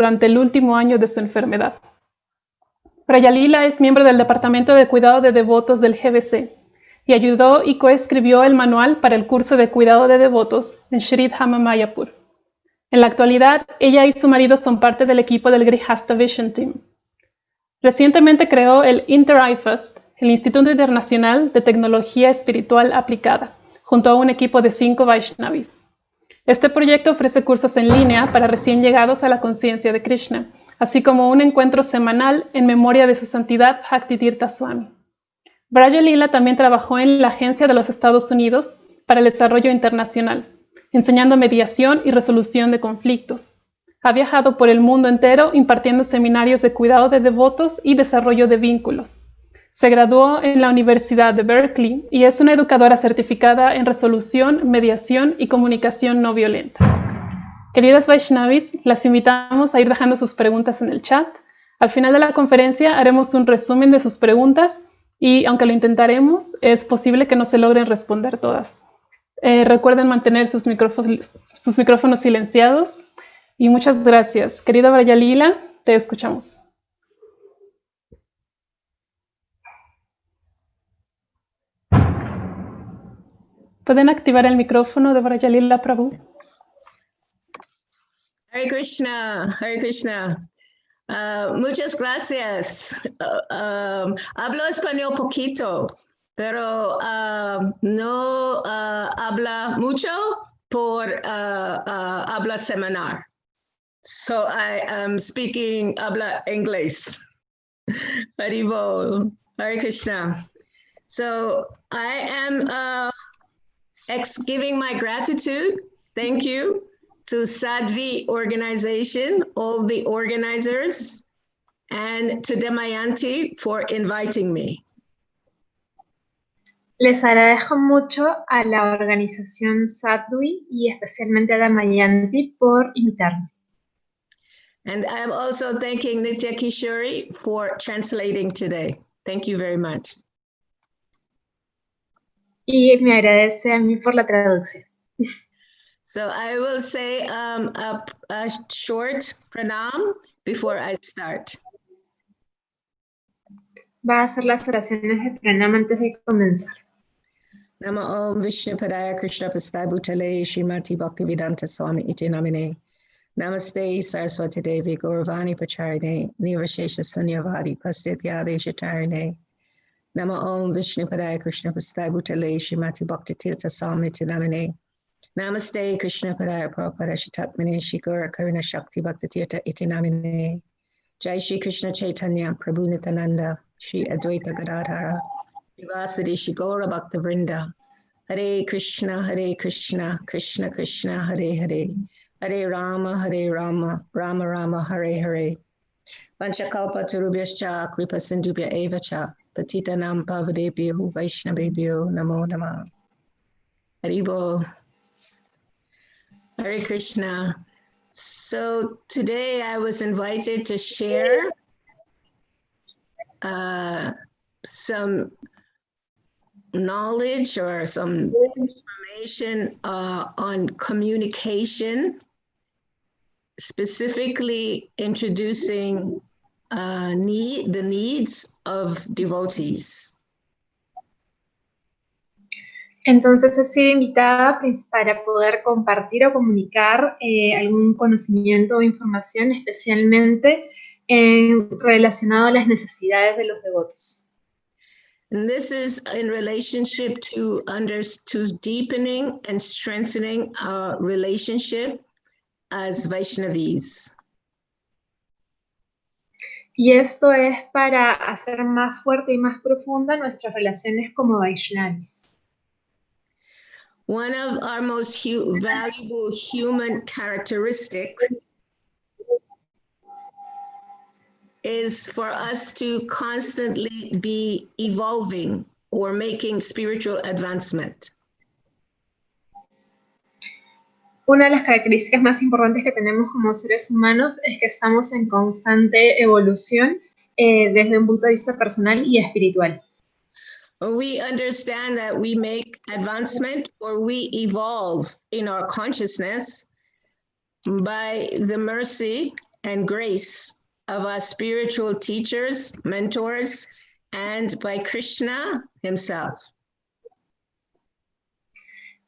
durante el último año de su enfermedad. Vraja Lila es miembro del Departamento de Cuidado de Devotos del GBC y ayudó y coescribió el manual para el curso de Cuidado de Devotos en Sri Dhama Mayapur. En la actualidad, ella y su marido son parte del equipo del Grihastha Vision Team. Recientemente creó el Inter-IFAST, el Instituto Internacional de Tecnología Espiritual Aplicada, junto a un equipo de 5 vaishnavis. Este proyecto ofrece cursos en línea para recién llegados a la conciencia de Krishna, así como un encuentro semanal en memoria de su santidad Bhaktitirtha Swami. Vraja Lila también trabajó en la Agencia de los Estados Unidos para el Desarrollo Internacional, enseñando mediación y resolución de conflictos. Ha viajado por el mundo entero impartiendo seminarios de cuidado de devotos y desarrollo de vínculos. Se graduó en la Universidad de Berkeley y es una educadora certificada en resolución, mediación y comunicación no violenta. Queridas vaishnavis, las invitamos a ir dejando sus preguntas en el chat. Al final de la conferencia haremos un resumen de sus preguntas y, aunque lo intentaremos, es posible que no se logren responder todas. Recuerden mantener sus micrófonos silenciados. Y muchas gracias. Querida Vraja Lila, te escuchamos. ¿Pueden activar el micrófono de Vraja Lila Prabhu? Hare Krishna, Hare Krishna. Muchas gracias. Hablo español poquito, pero no habla mucho por habla seminar. So I am speaking habla inglés. Haribol, Hare Krishna. So I am giving my gratitude, thank you, to Sadhvi organization, all the organizers, and to Damayanti for inviting me. Les agradezco mucho a la organización Sadhvi y especialmente a Damayanti por invitarme. And I'm also thanking Nitya Kishori for translating today. Thank you very much. Y me agradece a mí por la traducción. So I will say a short pranam before I start. Va a hacer las oraciones de pranam antes de comenzar. Nama Om Vishnu Padaya Krishna Pastai Bhutale Srimati Bhaktivedanta Swami Iti Namine. Namaste Saraswati Devi Gauravani Pacharine Nirvashesha Sunyavadi Pastityade Shatarine. Nama Om Vishnu Padaya Krishna Pastai Bhutale Srimati Bhaktivedanta Swami Iti Namine. Namaste Krishna Padaya Prabhupada Shitatmane Shikara Karuna Shakti Bhaktitirtha Iti Namine. Jai Shri Krishna Chaitanya Prabhu Nityananda Shri Advaita Gadadhara Vivasadi Shri Gaura Bhakta Vrinda. Hare Krishna Krishna Krishna Hare Hare Hare Rama Rama Rama Hare Hare. Panchakalpa Tarubhyascha Kripa Sindhubhya Eva Cha Patitanam Pavadebhyo Vaishnavebhyo Namo Namah. Haribol. Hare Krishna. So today I was invited to share some knowledge or some information on communication, specifically introducing the needs of devotees. Entonces he sido invitada para poder compartir o comunicar algún conocimiento o información especialmente relacionado a las necesidades de los devotos. And this is in relationship to deepening and strengthening our relationship as vaishnavis. Y esto es para hacer más fuerte y más profunda nuestras relaciones como vaishnavis. One of our most valuable human characteristics is for us to constantly be evolving or making spiritual advancement. Una de las características más importantes que tenemos como seres humanos es que estamos en constante evolución desde un punto de vista personal y espiritual. We understand that we make advancement or we evolve in our consciousness by the mercy and grace of our spiritual teachers, mentors, and by Krishna himself.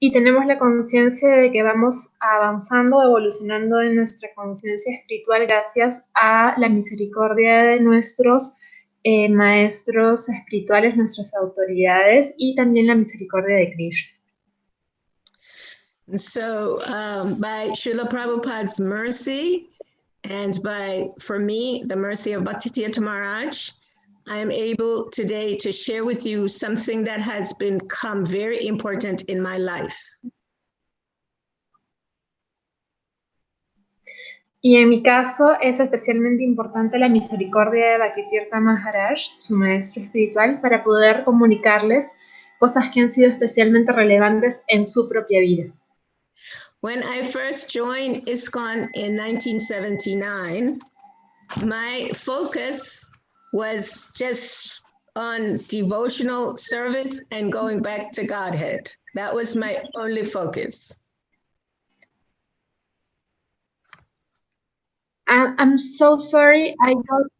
Y tenemos la conciencia de que vamos avanzando, evolucionando en nuestra conciencia espiritual gracias a la misericordia de nuestros maestros espirituales, nuestras autoridades y también la misericordia de Krishna. So by Srila Prabhupada's mercy and for me, the mercy of Bhaktitirtha Maharaj, I am able today to share with you something that has become very important in my life. Y en mi caso es especialmente importante la misericordia de Bhaktitirtha Maharaj, su maestro espiritual, para poder comunicarles cosas que han sido especialmente relevantes en su propia vida. When I first joined ISKCON in 1979, my focus was just on devotional service and going back to Godhead. That was my only focus. I'm so sorry, I don't...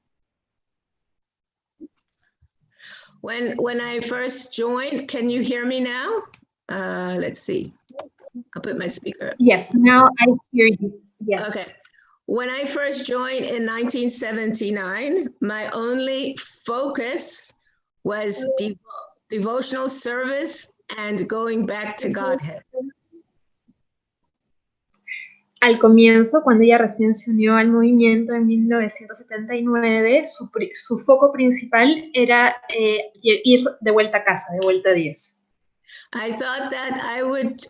When I first joined, can you hear me now? Let's see. I'll put my speaker up. Yes, now I hear you. Yes. Okay. When I first joined in 1979, my only focus was devotional service and going back to Godhead. Al comienzo, cuando ella recién se unió al movimiento en 1979, su foco principal era ir de vuelta a casa, de vuelta a Dios. I thought that I would,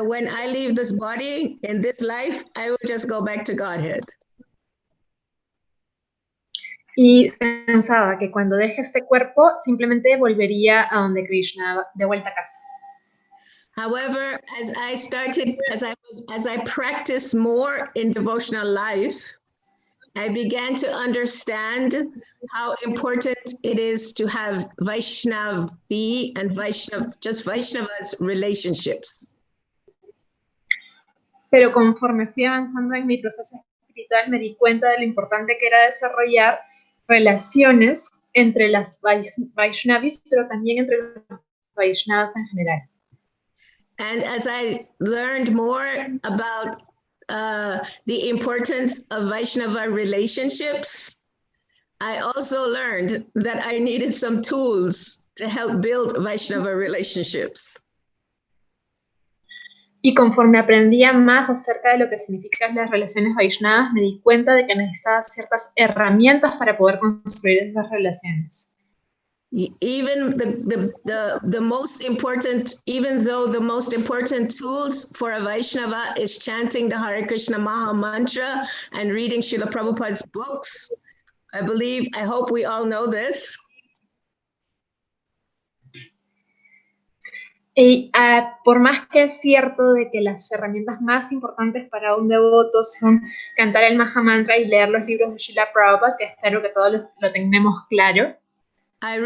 when I leave this body in this life, I would just go back to Godhead. Y pensaba que cuando deje este cuerpo, simplemente volvería a donde Krishna, de vuelta a casa. However, as I practiced more in devotional life, I began to understand how important it is to have Vaishnavi and Vaishnavas relationships. Pero conforme fui avanzando en mi proceso espiritual, me di cuenta de lo importante que era desarrollar relaciones entre las vaishnavis, pero también entre los vaishnavas en general. And as I learned more about the importance of Vaishnava relationships, I also learned that I needed some tools to help build Vaishnava relationships. Y conforme aprendía más acerca de lo que significan las relaciones vaishnavas, me di cuenta de que necesitaba ciertas herramientas para poder construir esas relaciones. Even the most important, even though the most important tools for a Vaishnava is chanting the Hare Krishna Maha Mantra and reading Srila Prabhupada's books, I hope we all know this. Y por más que es cierto de que las herramientas más importantes para un devoto son cantar el Maha Mantra y leer los libros de Srila Prabhupada, que espero que todos lo tengamos claro, I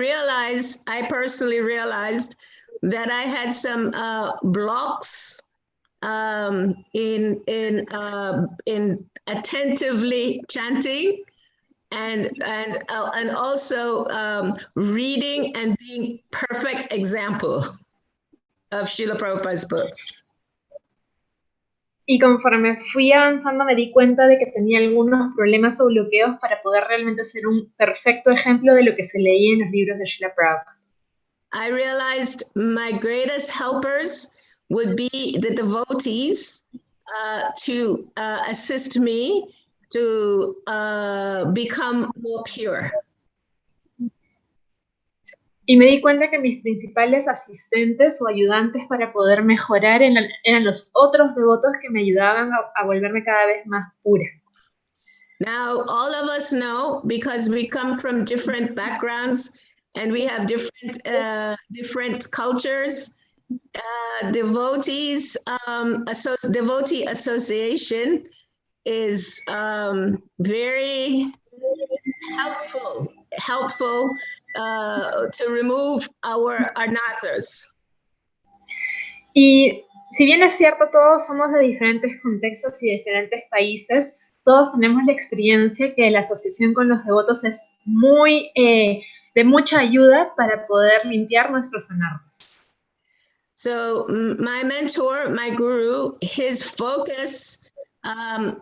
personally realized that I had some blocks in attentively chanting and also reading and being perfect example of Srila Prabhupada's books. Y conforme fui avanzando me di cuenta de que tenía algunos problemas o bloqueos para poder realmente ser un perfecto ejemplo de lo que se leía en los libros de Srila Prabhupada. I realized my greatest helpers would be the devotees to assist me to become more pure. Y me di cuenta que mis principales asistentes o ayudantes para poder mejorar eran los otros devotos que me ayudaban a volverme cada vez más pura. Now, all of us know, because we come from different backgrounds and we have different cultures, devotee association is very helpful to remove our anathas. Y si bien es cierto, todos somos de diferentes contextos y diferentes países, todos tenemos la experiencia que la asociación con los devotos es muy de mucha ayuda para poder limpiar nuestros anartas. So my mentor, my guru, his focus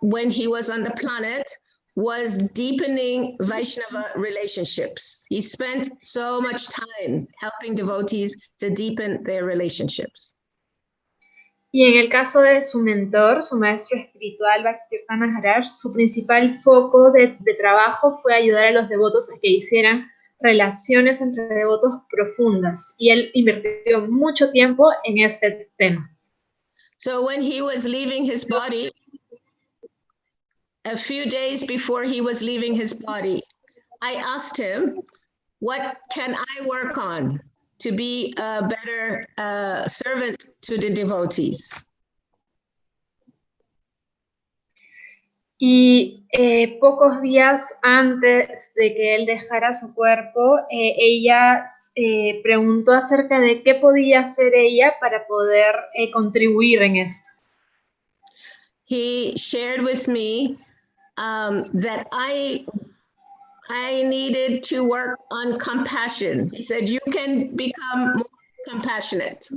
when he was on the planet was deepening Vaishnava relationships. He spent so much time helping devotees to deepen their relationships. Y en el caso de su mentor, su maestro espiritual, Bhaktirtha Maharaj, su principal foco de trabajo fue ayudar a los devotos a que hicieran relaciones entre devotos profundas. Y él invirtió mucho tiempo en este tema. So when he was leaving his body, a few days before he was leaving his body, I asked him, what can I work on to be a better servant to the devotees? Y pocos días antes de que él dejara su cuerpo, ella preguntó acerca de qué podía hacer ella para poder contribuir en esto. He shared with me that I needed to work on compassion. He said, you can become more compassionate.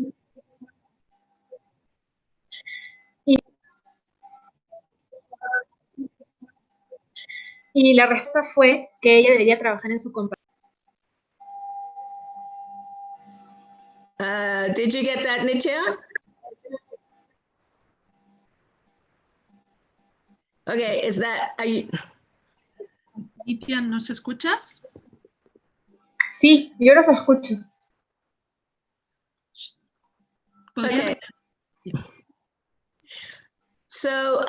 Y la respuesta fue que ella debería trabajar en su compasión. Did you get that, Nitya? Okay, is that, are you... Nitya, ¿nos escuchas? Sí, yo los escucho. Okay. So,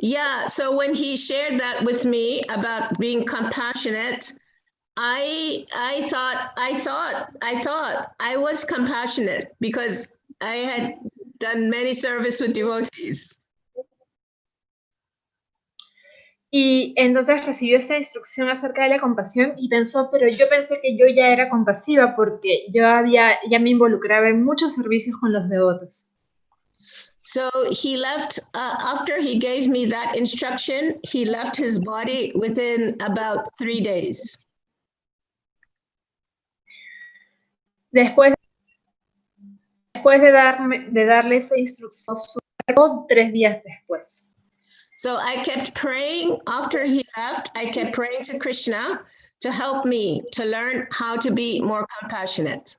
yeah, so when he shared that with me about being compassionate, I thought I was compassionate because I had done many service with devotees. Y entonces recibió esa instrucción acerca de la compasión y pensó, pero yo pensé que yo ya era compasiva porque ya me involucraba en muchos servicios con los devotos. So he left, after he gave me that instruction, he left his body within about 3 days. Después de darle esa instrucción, su cuerpo 3 días después. So I kept praying after he left, I kept praying to Krishna to help me to learn how to be more compassionate.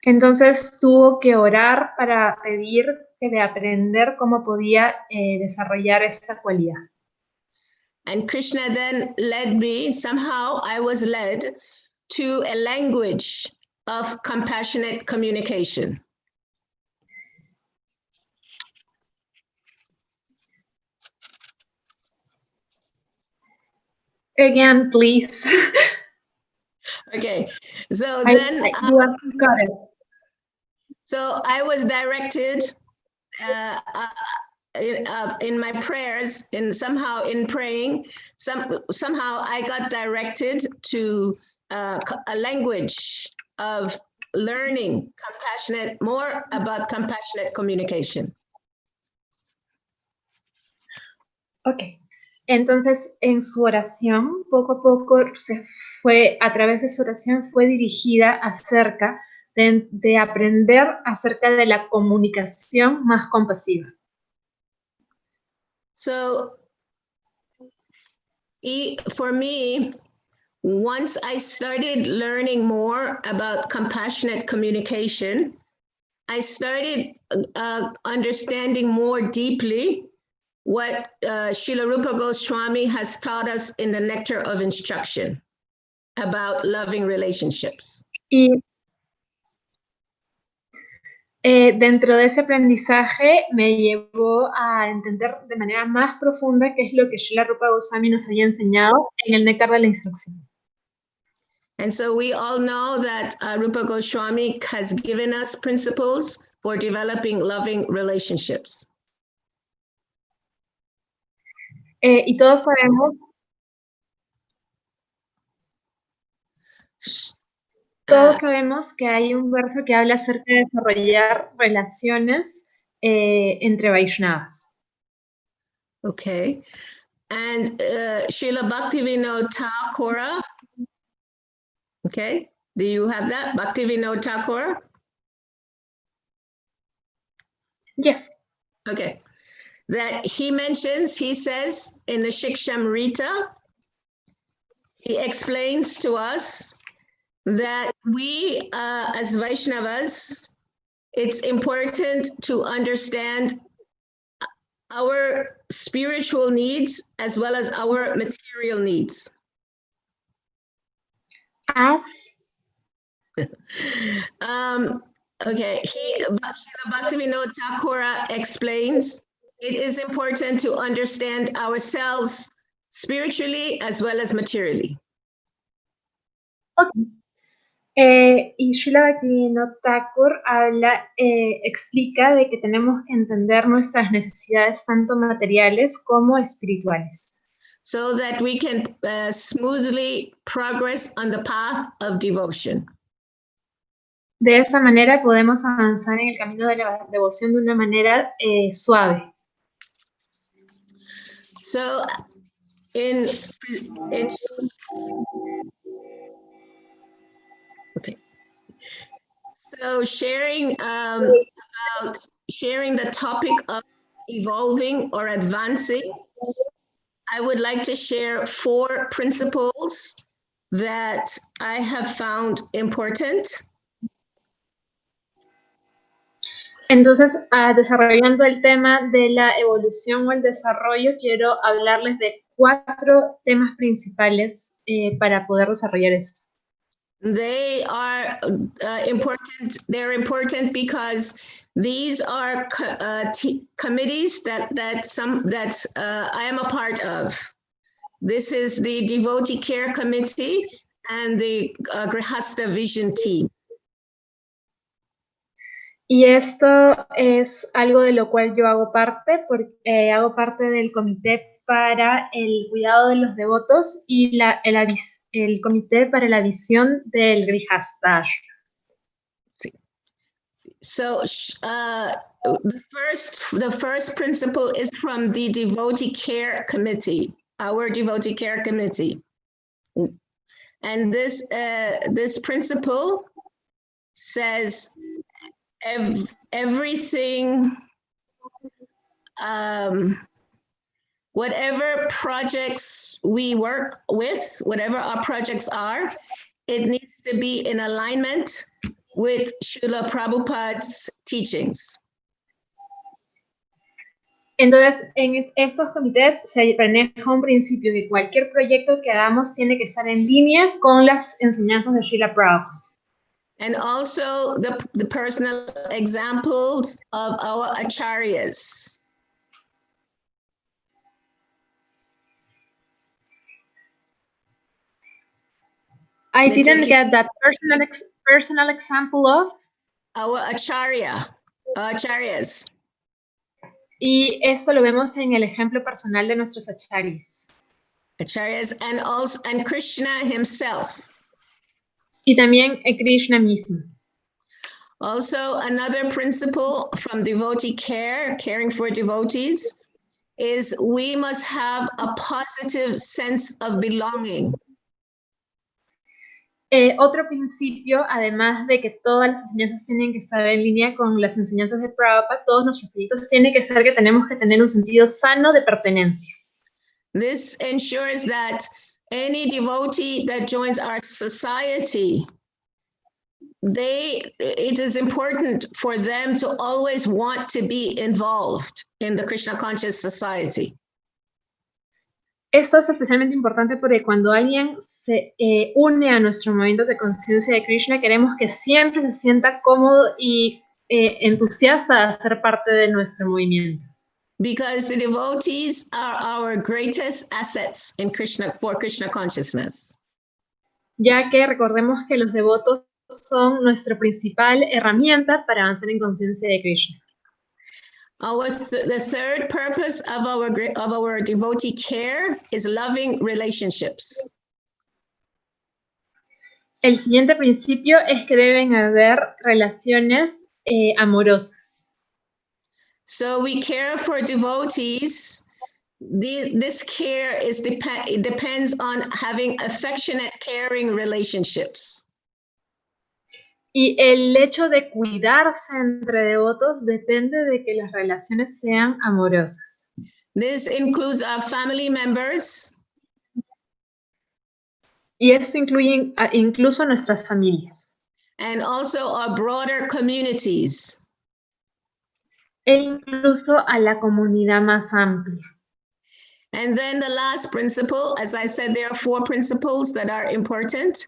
Entonces tuvo que orar para pedir de aprender cómo podía desarrollar esta cualidad. And Krishna then led me, somehow I was led to a language of compassionate communication. Again, please. Okay, so then got it. So I was directed in my prayers, somehow in praying, somehow I got directed to a language of learning more about compassionate communication. Okay. Entonces, en su oración, poco a poco a través de su oración fue dirigida acerca de aprender acerca de la comunicación más compasiva. So, for me, once I started learning more about compassionate communication, I started understanding more deeply what Srila Rupa Goswami has taught us in the Nectar of Instruction about loving relationships. Y dentro de ese aprendizaje me llevó a entender de manera más profunda qué es lo que Srila Rupa Goswami nos había enseñado en el Néctar de la Instrucción. And so we all know that Rupa Goswami has given us principles for developing loving relationships. Y todos sabemos que hay un verso que habla acerca de desarrollar relaciones entre vaishnavas. Okay. And Srila Bhaktivinoda Thakur. Okay. Do you have that? Bhaktivinoda Thakur? Yes. Okay. That he mentions, he says in the Shikshamrita, he explains to us that we as Vaishnavas, it's important to understand our spiritual needs as well as our material needs. As Okay, Bhaktivinoda Thakur explains, it is important to understand ourselves spiritually as well as materially. okay. Y Srila Bhaktivinoda Thakur explica de que tenemos que entender nuestras necesidades tanto materiales como espirituales. So that we can smoothly progress on the path of devotion. De esa manera podemos avanzar en el camino de la devoción de una manera suave. So okay. So sharing about sharing the topic of evolving or advancing, I would like to share 4 principles that I have found important. Entonces, desarrollando el tema de la evolución o el desarrollo, quiero hablarles de 4 temas principales para poder desarrollar esto. They are important. They're important because these are committees that I am a part of. This is the Devotee Care Committee and the Grihastha Vision Team. Y esto es algo de lo cual yo hago parte, porque hago parte del comité para el cuidado de los devotos y el comité para la visión del Grihastha. So the first principle is from the Devotee Care Committee, our Devotee Care Committee, and this principle says everything, whatever projects we work with, whatever our projects are, it needs to be in alignment with Srila Prabhupada's teachings. Entonces, en estos comités se maneja un principio que cualquier proyecto que hagamos tiene que estar en línea con las enseñanzas de Srila Prabhupada. And also the personal examples of our acharyas. I didn't get that personal example of. Our acharyas. Y esto lo vemos en el ejemplo personal de nuestros acharyas. Acharyas and Krishna himself. Y también Krishna mismo. Also, another principle from devotee care, caring for devotees, is we must have a positive sense of belonging. Otro principio, además de que todas las enseñanzas tienen que estar en línea con las enseñanzas de Prabhupada, todos nuestros proyectos tienen que ser que tenemos que tener un sentido sano de pertenencia. This ensures that any devotee that joins our society, it is important for them to always want to be involved in the Krishna conscious society. Esto es especialmente importante porque cuando alguien se une a nuestro movimiento de conciencia de Krishna, queremos que siempre se sienta cómodo y entusiasta de ser parte de nuestro movimiento. Because the devotees are our greatest assets in for Krishna consciousness. Ya que recordemos que los devotos son nuestra principal herramienta para avanzar en conciencia de Krishna. The third purpose of our devotee care is loving relationships. El siguiente principio es que deben haber relaciones amorosas. So we care for devotees this care it depends on having affectionate, caring relationships. Y el hecho de cuidarse entre devotos depende de que las relaciones sean amorosas. This includes our family members. Y esto incluye incluso nuestras familias. And also our broader communities. E incluso a la comunidad más amplia. And then the last principle, as I said, there are 4 principles that are important.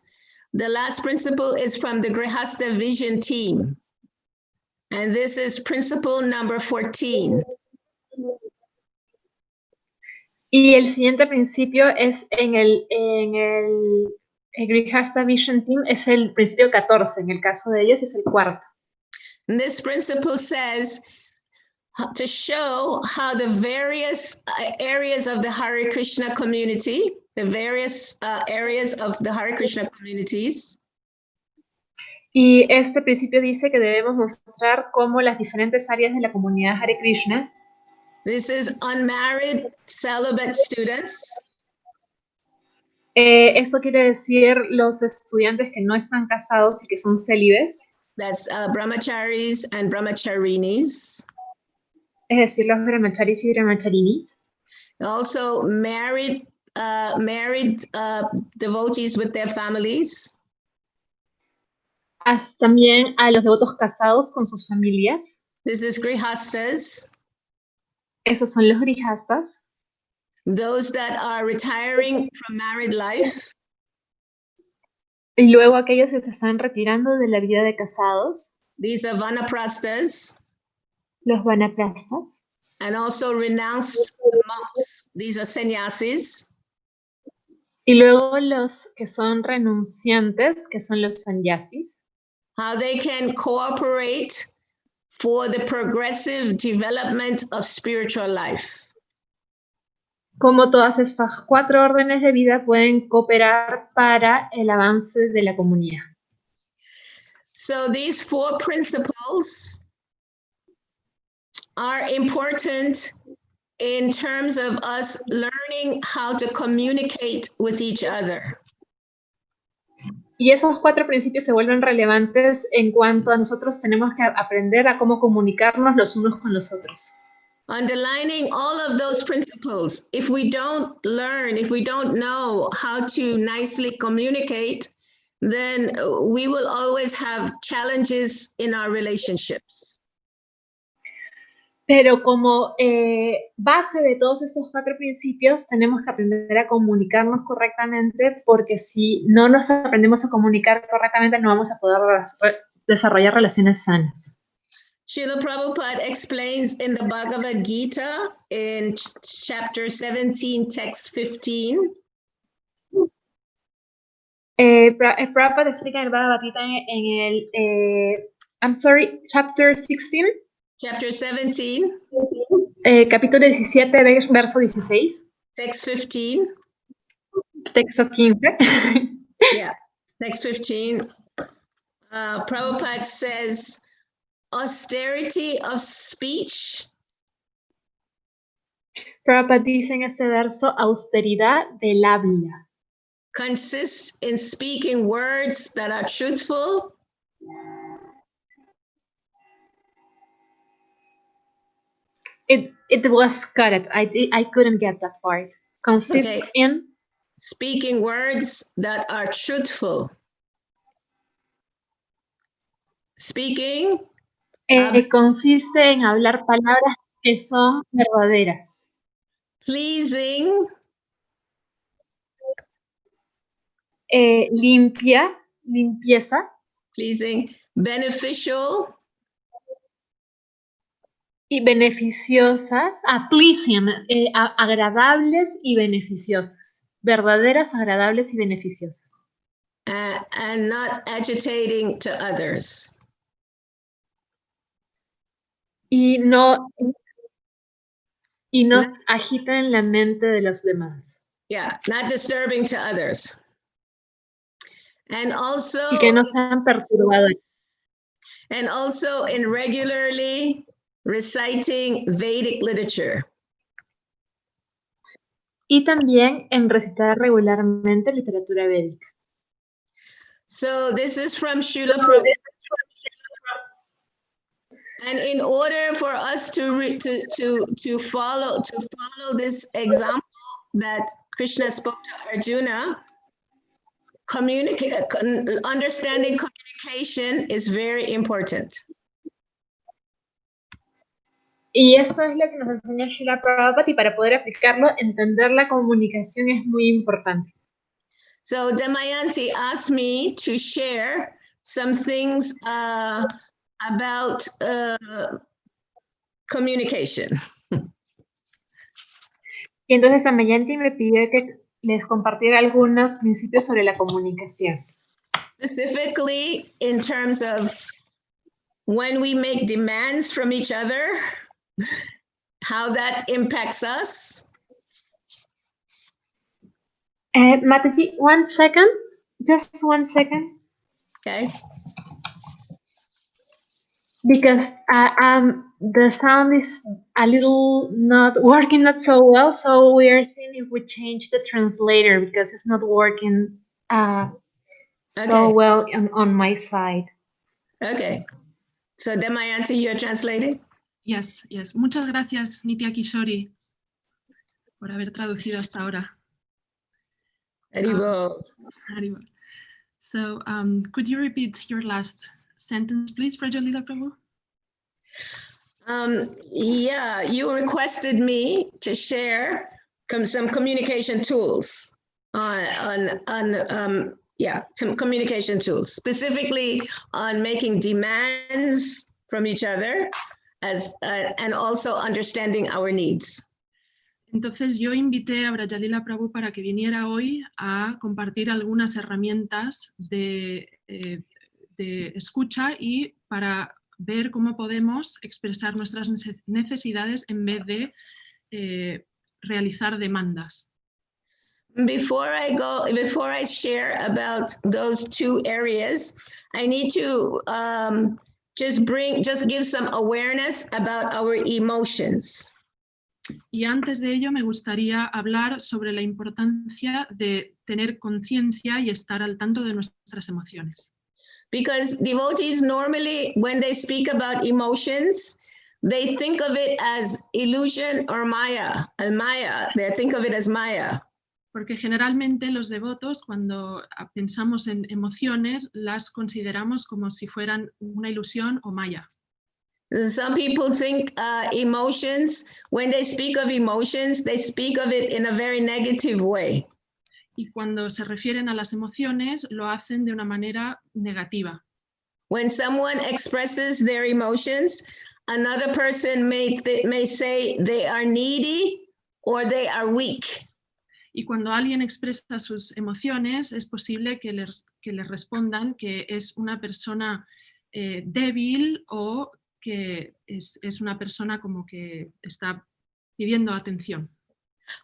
The last principle is from the Grihasta Vision team. And this is principle number 14. Y el siguiente principio es en el Grihasta Vision Team, es el principio 14, en el caso de ellos es el 4. And this principle says to show how the various areas of the Hare Krishna community, the various areas of the Hare Krishna communities. Y este principio dice que debemos mostrar cómo las diferentes áreas de la comunidad Hare Krishna. This is unmarried celibate students. Esto quiere decir los estudiantes que no están casados y que son célibes. That's brahmacharis and brahmacharinis. Es decir, los brahmacharis y brahmacharinis. Also married devotees with their families. También a los devotos casados con sus familias. This is grihastas. Esos son los grihastas. Those that are retiring from married life. Y luego aquellos que se están retirando de la vida de casados. These are vanaprasthas. Los vanaprasthas. And also renounced monks. These are sannyasis. Y luego los que son renunciantes, que son los sannyasis. How they can cooperate for the progressive development of spiritual life. Cómo todas estas 4 órdenes de vida pueden cooperar para el avance de la comunidad. So these 4 principles are important in terms of us learning how to communicate with each other. Y esos 4 principios se vuelven relevantes en cuanto a nosotros tenemos que aprender a cómo comunicarnos los unos con los otros. Underlining all of those principles, if we don't learn, if we don't know how to nicely communicate, then we will always have challenges in our relationships. Pero como base de todos estos 4 principios, tenemos que aprender a comunicarnos correctamente, porque si no nos aprendemos a comunicar correctamente, no vamos a poder desarrollar relaciones sanas. Srila Prabhupada explains in the Bhagavad Gita in chapter 17, text 15. Prabhupada explica en el Bhagavad Gita en el, chapter 16. Chapter 17. Capítulo 17, verso 16. Text 15. Texto 15. Yeah, text 15. Prabhupada says, austerity of speech. Prabhupada dice en este verso, austeridad del habla. Consists in speaking words that are truthful. It was cut. I couldn't get that part. Consists in speaking words that are truthful. Speaking. Consiste en hablar palabras que son verdaderas. Pleasing. Limpieza. Pleasing. Beneficial. Y beneficiosas, pleasing, agradables y beneficiosas. Verdaderas, agradables y beneficiosas. And not agitating to others. Y no agitan la mente de los demás. Yeah, not disturbing to others. And also, y que no sean perturbadores. And also in regularly reciting Vedic literature. y también en recitar regularmente literatura védica. So this is from Srila Prabhupada. And in order for us to follow this example that Krishna spoke to Arjuna, understanding communication is very important. Y esto es lo que nos enseña Srila Prabhupada, y para poder aplicarlo, entender la comunicación es muy importante. So Damayanti asked me to share some things about communication. Y entonces Damayanti me pidió que les compartiera algunos principios sobre la comunicación. Specifically in terms of when we make demands from each other, how that impacts us. Mataji, 1 second, just 1 second. Okay. Because the sound is a little not working not so well, so we are seeing if we change the translator because it's not working so well on my side. Okay. So Damayanti, you're translating? Yes, yes. Muchas gracias, Nitya Kishori, por haber traducido hasta ahora. Haribol. Haribol. So, could you repeat your last sentence, please, Vraja Lila Prabhu? Yeah, you requested me to share some communication tools some communication tools, specifically on making demands from each other and also understanding our needs. Entonces yo invité a Vraja Lila Prabhu para que viniera hoy a compartir algunas herramientas de escucha y para ver cómo podemos expresar nuestras necesidades en vez de realizar demandas. Before I share about those two areas, I need to just give some awareness about our emotions. Y antes de ello me gustaría hablar sobre la importancia de tener conciencia y estar al tanto de nuestras emociones. Because devotees normally, when they speak about emotions, they think of it as illusion or maya, they think of it as maya. Porque generalmente los devotos, cuando pensamos en emociones, las consideramos como si fueran una ilusión o maya. Some people think emotions, when they speak of emotions, they speak of it in a very negative way. Y cuando se refieren a las emociones, lo hacen de una manera negativa. When someone expresses their emotions, another person may say they are needy or they are weak. Y cuando alguien expresa sus emociones, es posible que les respondan que es una persona débil o que es una persona como que está pidiendo atención.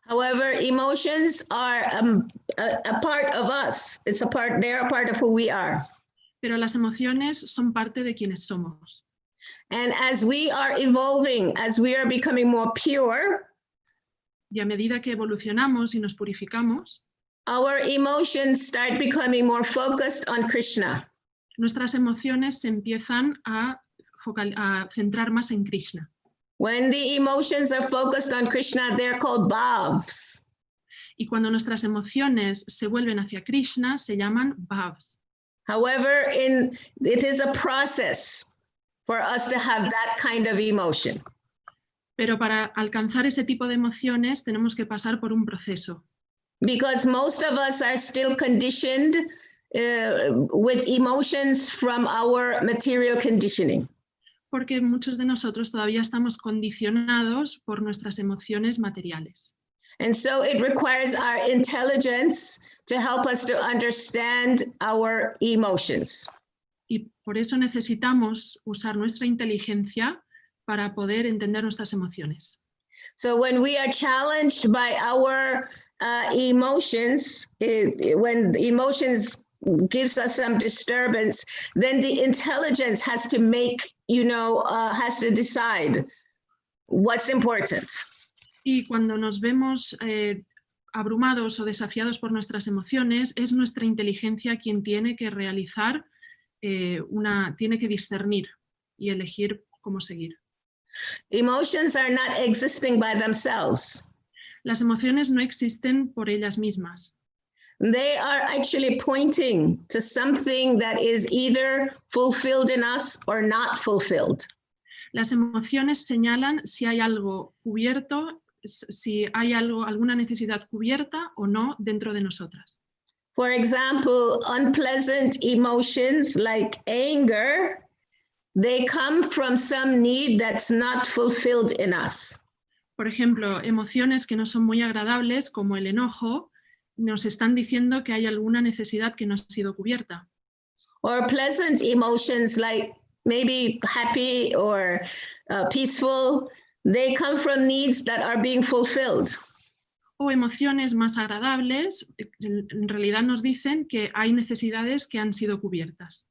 However, emotions are a part of us. They're a part of who we are. Pero las emociones son parte de quienes somos. And as we are evolving, as we are becoming more pure, y a medida que evolucionamos y nos purificamos, our emotions start becoming more focused on Krishna. Nuestras emociones se empiezan a centrar más en Krishna. When the emotions are focused on Krishna, they're called bhavs. Y cuando nuestras emociones se vuelven hacia Krishna, se llaman bhavs. However, it is a process for us to have that kind of emotion. Pero para alcanzar ese tipo de emociones tenemos que pasar por un proceso. Because most of us are still conditioned with emotions from our material conditioning. Porque muchos de nosotros todavía estamos condicionados por nuestras emociones materiales. And so it requires our intelligence to help us to understand our emotions. Y por eso necesitamos usar nuestra inteligencia para poder entender nuestras emociones. So when we are challenged by our emotions, when emotions gives us some disturbance, then the intelligence has to has to decide what's important. Y cuando nos vemos abrumados o desafiados por nuestras emociones, es nuestra inteligencia quien tiene que realizar, tiene que discernir y elegir cómo seguir. Emotions are not existing by themselves. Las emociones no existen por ellas mismas. They are actually pointing to something that is either fulfilled in us or not fulfilled. Las emociones señalan si hay algo cubierto, si hay alguna necesidad cubierta o no dentro de nosotras. For example, unpleasant emotions like anger, they come from some need that's not fulfilled in us. Por ejemplo, emociones que no son muy agradables, como el enojo, nos están diciendo que hay alguna necesidad que no ha sido cubierta. Or pleasant emotions like maybe happy or peaceful, they come from needs that are being fulfilled. O emociones más agradables, en realidad nos dicen que hay necesidades que han sido cubiertas.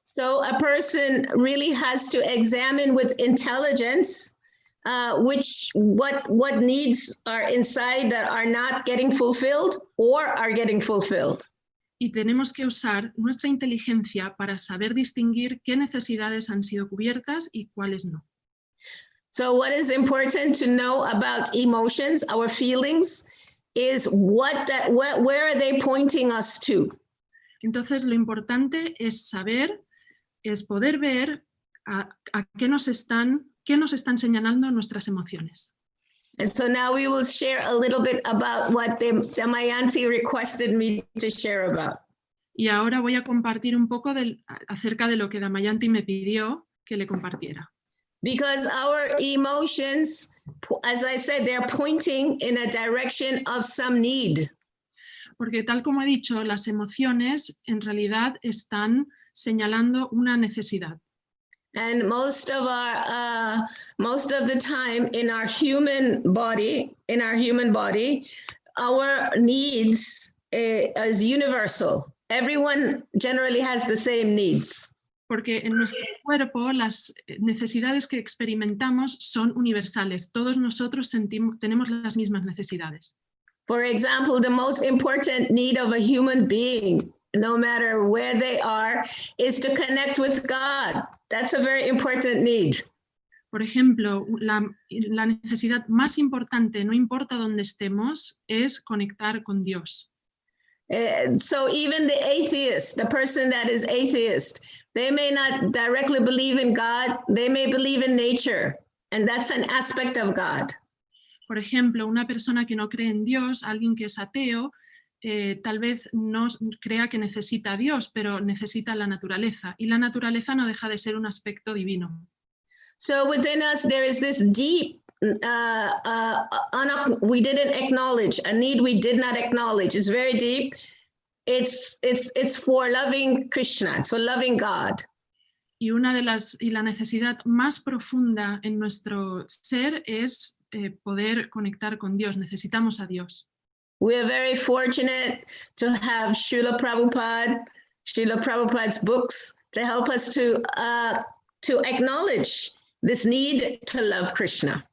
So a person really has to examine with intelligence what needs are inside that are not getting fulfilled or are getting fulfilled. Y tenemos que usar nuestra inteligencia para saber distinguir qué necesidades han sido cubiertas y cuáles no. So what is important to know about emotions, our feelings, is where are they pointing us to? Entonces lo importante es saber, es poder ver a qué nos están señalando nuestras emociones. And so now we will share a little bit about what Damayanti requested me to share about. Y ahora voy a compartir un poco acerca de lo que Damayanti me pidió que le compartiera. Because our emotions, as I said, they're pointing in a direction of some need. Porque tal como he dicho, las emociones en realidad están señalando una necesidad. And most of the time in our human body, our needs is universal. Everyone generally has the same needs. Porque en nuestro cuerpo las necesidades que experimentamos son universales. Todos nosotros tenemos las mismas necesidades. For example, the most important need of a human being, no matter where they are, is to connect with God. That's a very important need. Por ejemplo, la necesidad más importante, no importa dónde estemos, es conectar con Dios. So even the atheist, the person that is atheist, they may not directly believe in God, they may believe in nature, and that's an aspect of God. Por ejemplo, una persona que no cree en Dios, alguien que es ateo, tal vez no crea que necesita a Dios, pero necesita la naturaleza, y la naturaleza no deja de ser un aspecto divino. So within us there is this deep we didn't acknowledge, a need we did not acknowledge. It's very deep. It's for loving Krishna, so loving God. Y la necesidad más profunda en nuestro ser es poder conectar con Dios. Necesitamos a Dios. We are very fortunate to have Srila Prabhupada's books to help us to acknowledge this need to love Krishna.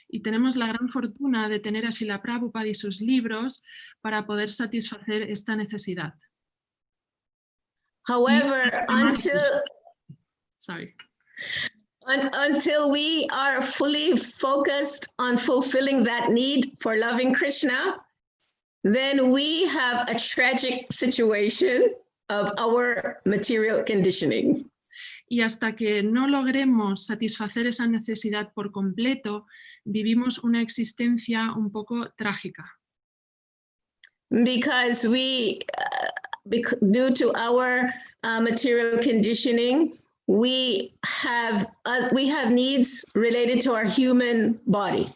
Y tenemos la gran fortuna de tener a Srila Prabhupada y sus libros para poder satisfacer esta necesidad. However, until we are fully focused on fulfilling that need for loving Krishna, then we have a tragic situation of our material conditioning. Y hasta que no logremos satisfacer esa necesidad por completo, vivimos una existencia un poco trágica. Because due to our material conditioning, we have needs related to our human body.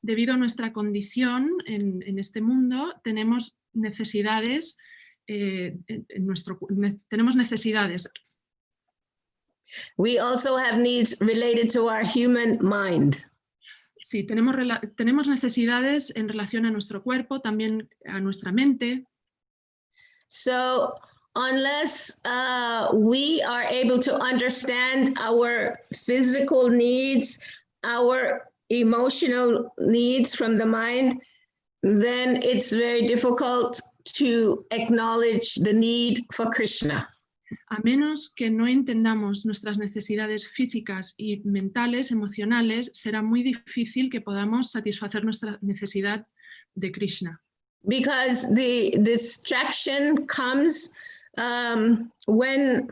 Debido a nuestra condición en este mundo, tenemos necesidades, tenemos necesidades. We also have needs related to our human mind. Sí, tenemos necesidades en relación a nuestro cuerpo, también a nuestra mente. So unless we are able to understand our physical needs, our emotional needs from the mind, then it's very difficult to acknowledge the need for Krishna. A menos que no entendamos nuestras necesidades físicas y mentales, emocionales, será muy difícil que podamos satisfacer nuestra necesidad de Krishna. Because the distraction comes when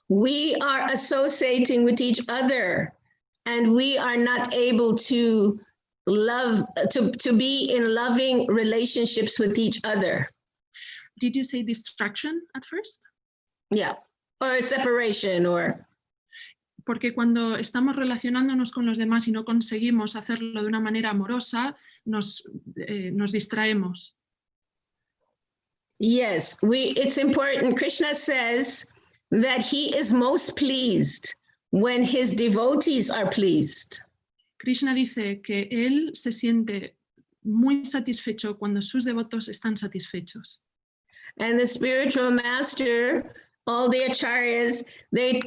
we are associating with each other and we are not able to love, to be in loving relationships with each other. Did you say distraction at first? Yeah, or separation, or. Porque cuando estamos relacionándonos con los demás y no conseguimos hacerlo de una manera amorosa, nos distraemos. Yes, it's important. Krishna says that he is most pleased when his devotees are pleased. Krishna dice que él se siente muy satisfecho cuando sus devotos están satisfechos. And the spiritual master, all the acharyas, they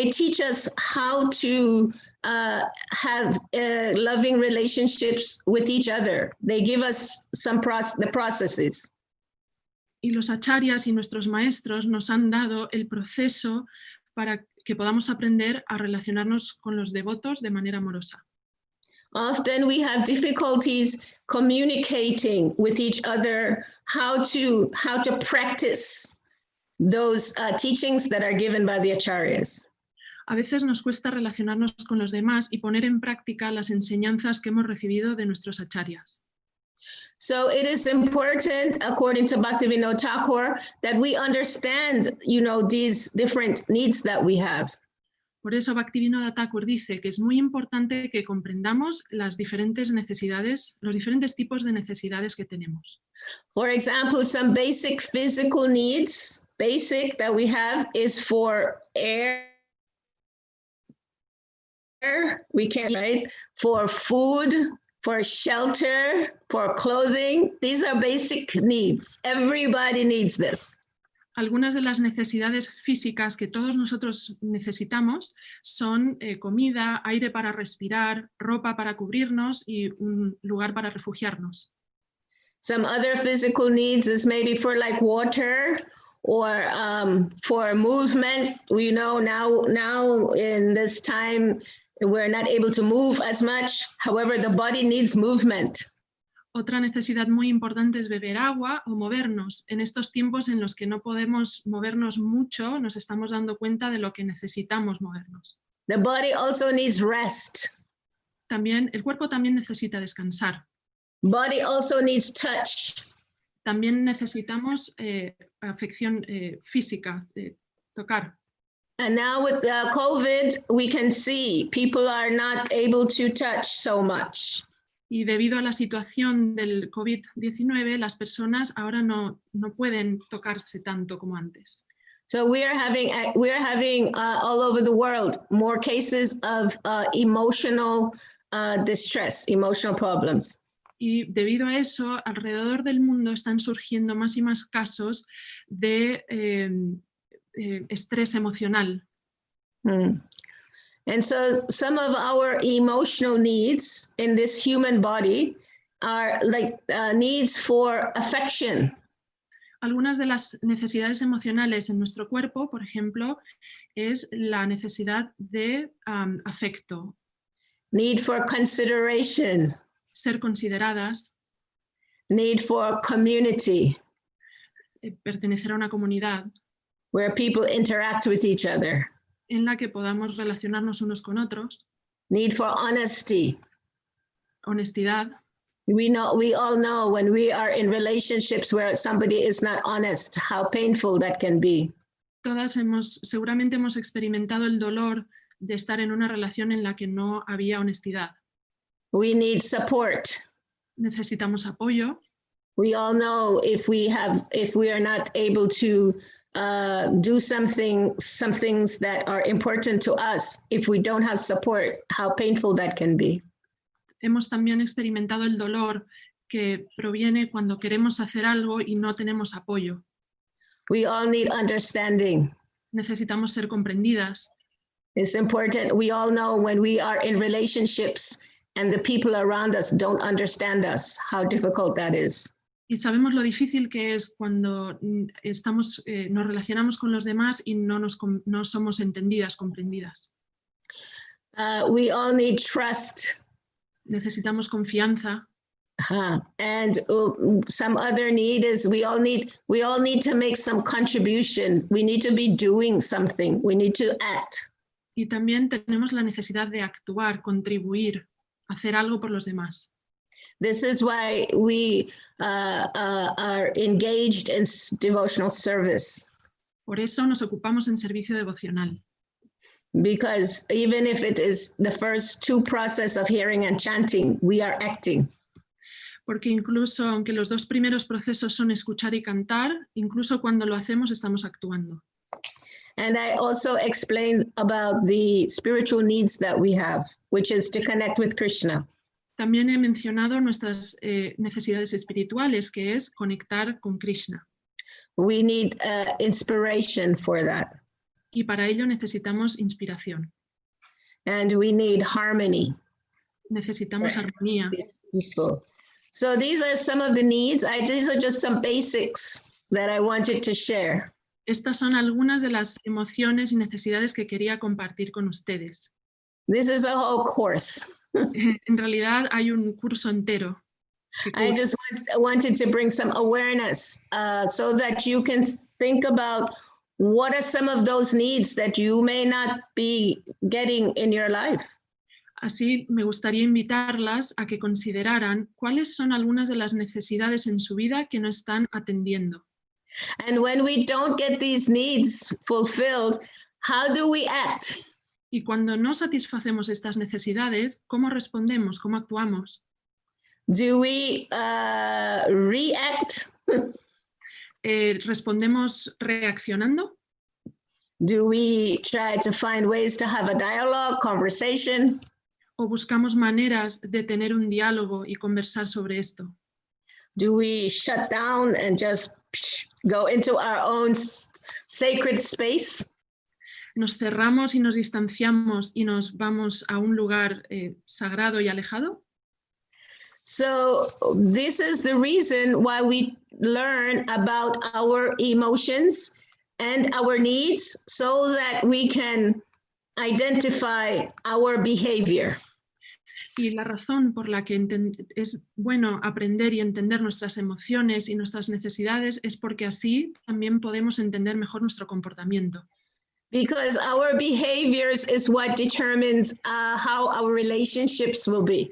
teach us how to have loving relationships with each other. They give us the processes. Y los acharyas y nuestros maestros nos han dado el proceso para que podamos aprender a relacionarnos con los devotos de manera amorosa. Often we have difficulties communicating with each other, how to practice those teachings that are given by the acharyas. A veces nos cuesta relacionarnos con los demás y poner en práctica las enseñanzas que hemos recibido de nuestros acharyas. So it is important, according to Bhaktivinoda Thakur, that we understand, these different needs that we have. Por eso Bhaktivinoda Thakur dice que es muy importante que comprendamos las diferentes necesidades, los diferentes tipos de necesidades que tenemos. For example, some basic physical needs, that we have is for air, we can, right? For food, for shelter, for clothing. These are basic needs. Everybody needs this. Algunas de las necesidades físicas que todos nosotros necesitamos son comida, aire para respirar, ropa para cubrirnos y un lugar para refugiarnos. Some other physical needs is maybe for like water or for movement. We know now in this time we're not able to move as much. However, the body needs movement. Otra necesidad muy importante es beber agua o movernos. En estos tiempos en los que no podemos movernos mucho, nos estamos dando cuenta de lo que necesitamos movernos. The body also needs rest. El cuerpo también necesita descansar. Body also needs touch. También necesitamos afección física, tocar. And now with the COVID, we can see people are not able to touch so much. Y debido a la situación del COVID-19, las personas ahora no pueden tocarse tanto como antes. So we are having all over the world more cases of emotional distress, emotional problems. Y debido a eso, alrededor del mundo están surgiendo más y más casos de estrés emocional. And so some of our emotional needs in this human body are like needs for affection. Algunas de las necesidades emocionales en nuestro cuerpo, por ejemplo, es la necesidad de afecto. Need for consideration. Ser consideradas. Need for community. Pertenecer a una comunidad. Where people interact with each other. En la que podamos relacionarnos unos con otros. Need for honesty. Honestidad. We all know when we are in relationships where somebody is not honest, how painful that can be. Todas seguramente hemos experimentado el dolor de estar en una relación en la que no había honestidad. We need support. Necesitamos apoyo. We all know if we are not able to do some things that are important to us, if we don't have support, how painful that can be. Hemos también experimentado el dolor que proviene cuando queremos hacer algo y no tenemos apoyo. We all need understanding. Necesitamos ser comprendidas. It's important. We all know when we are in relationships and the people around us don't understand us, how difficult that is. Y sabemos lo difícil que es cuando nos relacionamos con los demás y no somos entendidas, comprendidas. We all need trust. Necesitamos confianza. And some other need is we all need to make some contribution. We need to be doing something. We need to act. Y también tenemos la necesidad de actuar, contribuir, hacer algo por los demás. This is why we are engaged in devotional service. Por eso nos ocupamos en servicio devocional. Because even if it is the first two process of hearing and chanting, we are acting. Porque incluso, aunque los dos primeros procesos son escuchar y cantar, incluso cuando lo hacemos estamos actuando. And I also explained about the spiritual needs that we have, which is to connect with Krishna. También he mencionado nuestras necesidades espirituales, que es conectar con Krishna. We need inspiration for that. Y para ello necesitamos inspiración. And we need harmony. Necesitamos armonía. Peaceful. So these are some of the needs. These are just some basics that I wanted to share. Estas son algunas de las emociones y necesidades que quería compartir con ustedes. This is a whole course. En realidad hay un curso entero. I just wanted to bring some awareness so that you can think about what are some of those needs that you may not be getting in your life. Así me gustaría invitarlas a que consideraran cuáles son algunas de las necesidades en su vida que no están atendiendo. And when we don't get these needs fulfilled, how do we act? Y cuando no satisfacemos estas necesidades, ¿cómo respondemos? ¿Cómo actuamos? Do we react? ¿Respondemos reaccionando? Do we try to find ways to have a dialogue, conversation? ¿O buscamos maneras de tener un diálogo y conversar sobre esto? Do we shut down and just go into our own sacred space? ¿Nos cerramos y nos distanciamos y nos vamos a un lugar sagrado y alejado? So this is the reason why we learn about our emotions and our needs so that we can identify our behavior. Y la razón por la que es bueno aprender y entender nuestras emociones y nuestras necesidades es porque así también podemos entender mejor nuestro comportamiento. Because our behaviors is what determines how our relationships will be.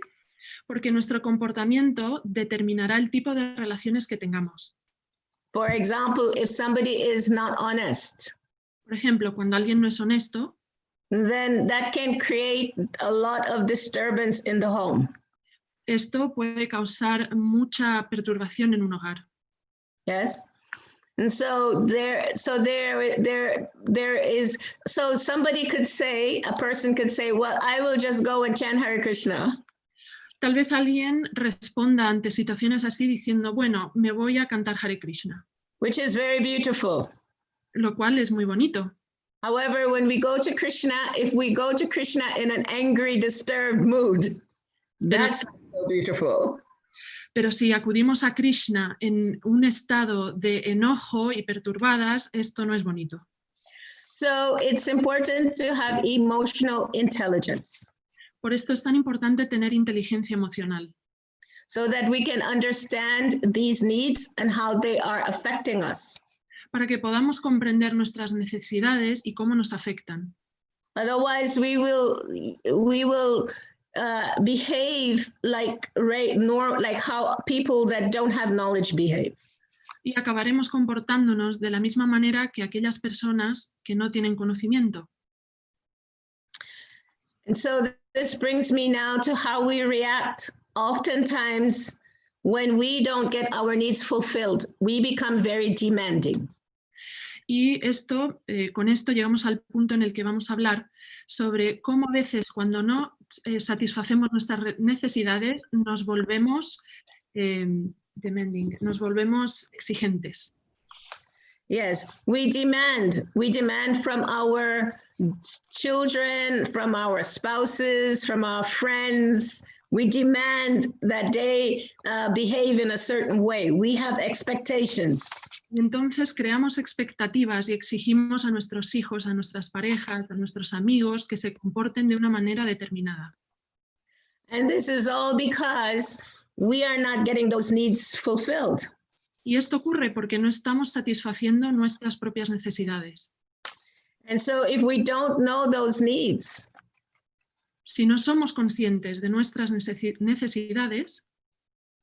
Porque nuestro comportamiento determinará el tipo de relaciones que tengamos. For example, if somebody is not honest, por ejemplo, cuando alguien no es honesto, then that can create a lot of disturbance in the home. Esto puede causar mucha perturbación en un hogar. Yes. And so somebody could say, a person could say, well, I will just go and chant Hare Krishna. Tal vez alguien responda ante situaciones así diciendo, bueno, me voy a cantar Hare Krishna. Which is very beautiful. Lo cual es muy bonito. However, when we go to Krishna, if we go to Krishna in an angry, disturbed mood, that's not so beautiful. Pero si acudimos a Krishna en un estado de enojo y perturbadas, esto no es bonito. So it's important to have emotional intelligence. Por esto es tan importante tener inteligencia emocional. So that we can understand these needs and how they are affecting us. Para que podamos comprender nuestras necesidades y cómo nos afectan. Otherwise, we will behave like how people that don't have knowledge behave. Y acabaremos comportándonos de la misma manera que aquellas personas que no tienen conocimiento. And so this brings me now to how we react. Oftentimes, when we don't get our needs fulfilled, we become very demanding. Y con esto llegamos al punto en el que vamos a hablar sobre cómo a veces cuando no satisfacemos nuestras necesidades nos volvemos demanding, nos volvemos exigentes. Yes, we demand from our children, from our spouses, from our friends. We demand that they behave in a certain way. We have expectations. Y entonces creamos expectativas y exigimos a nuestros hijos, a nuestras parejas, a nuestros amigos que se comporten de una manera determinada. And this is all because we are not getting those needs fulfilled. Y esto ocurre porque no estamos satisfaciendo nuestras propias necesidades. And so if we don't know those needs, Si no somos conscientes de nuestras necesidades,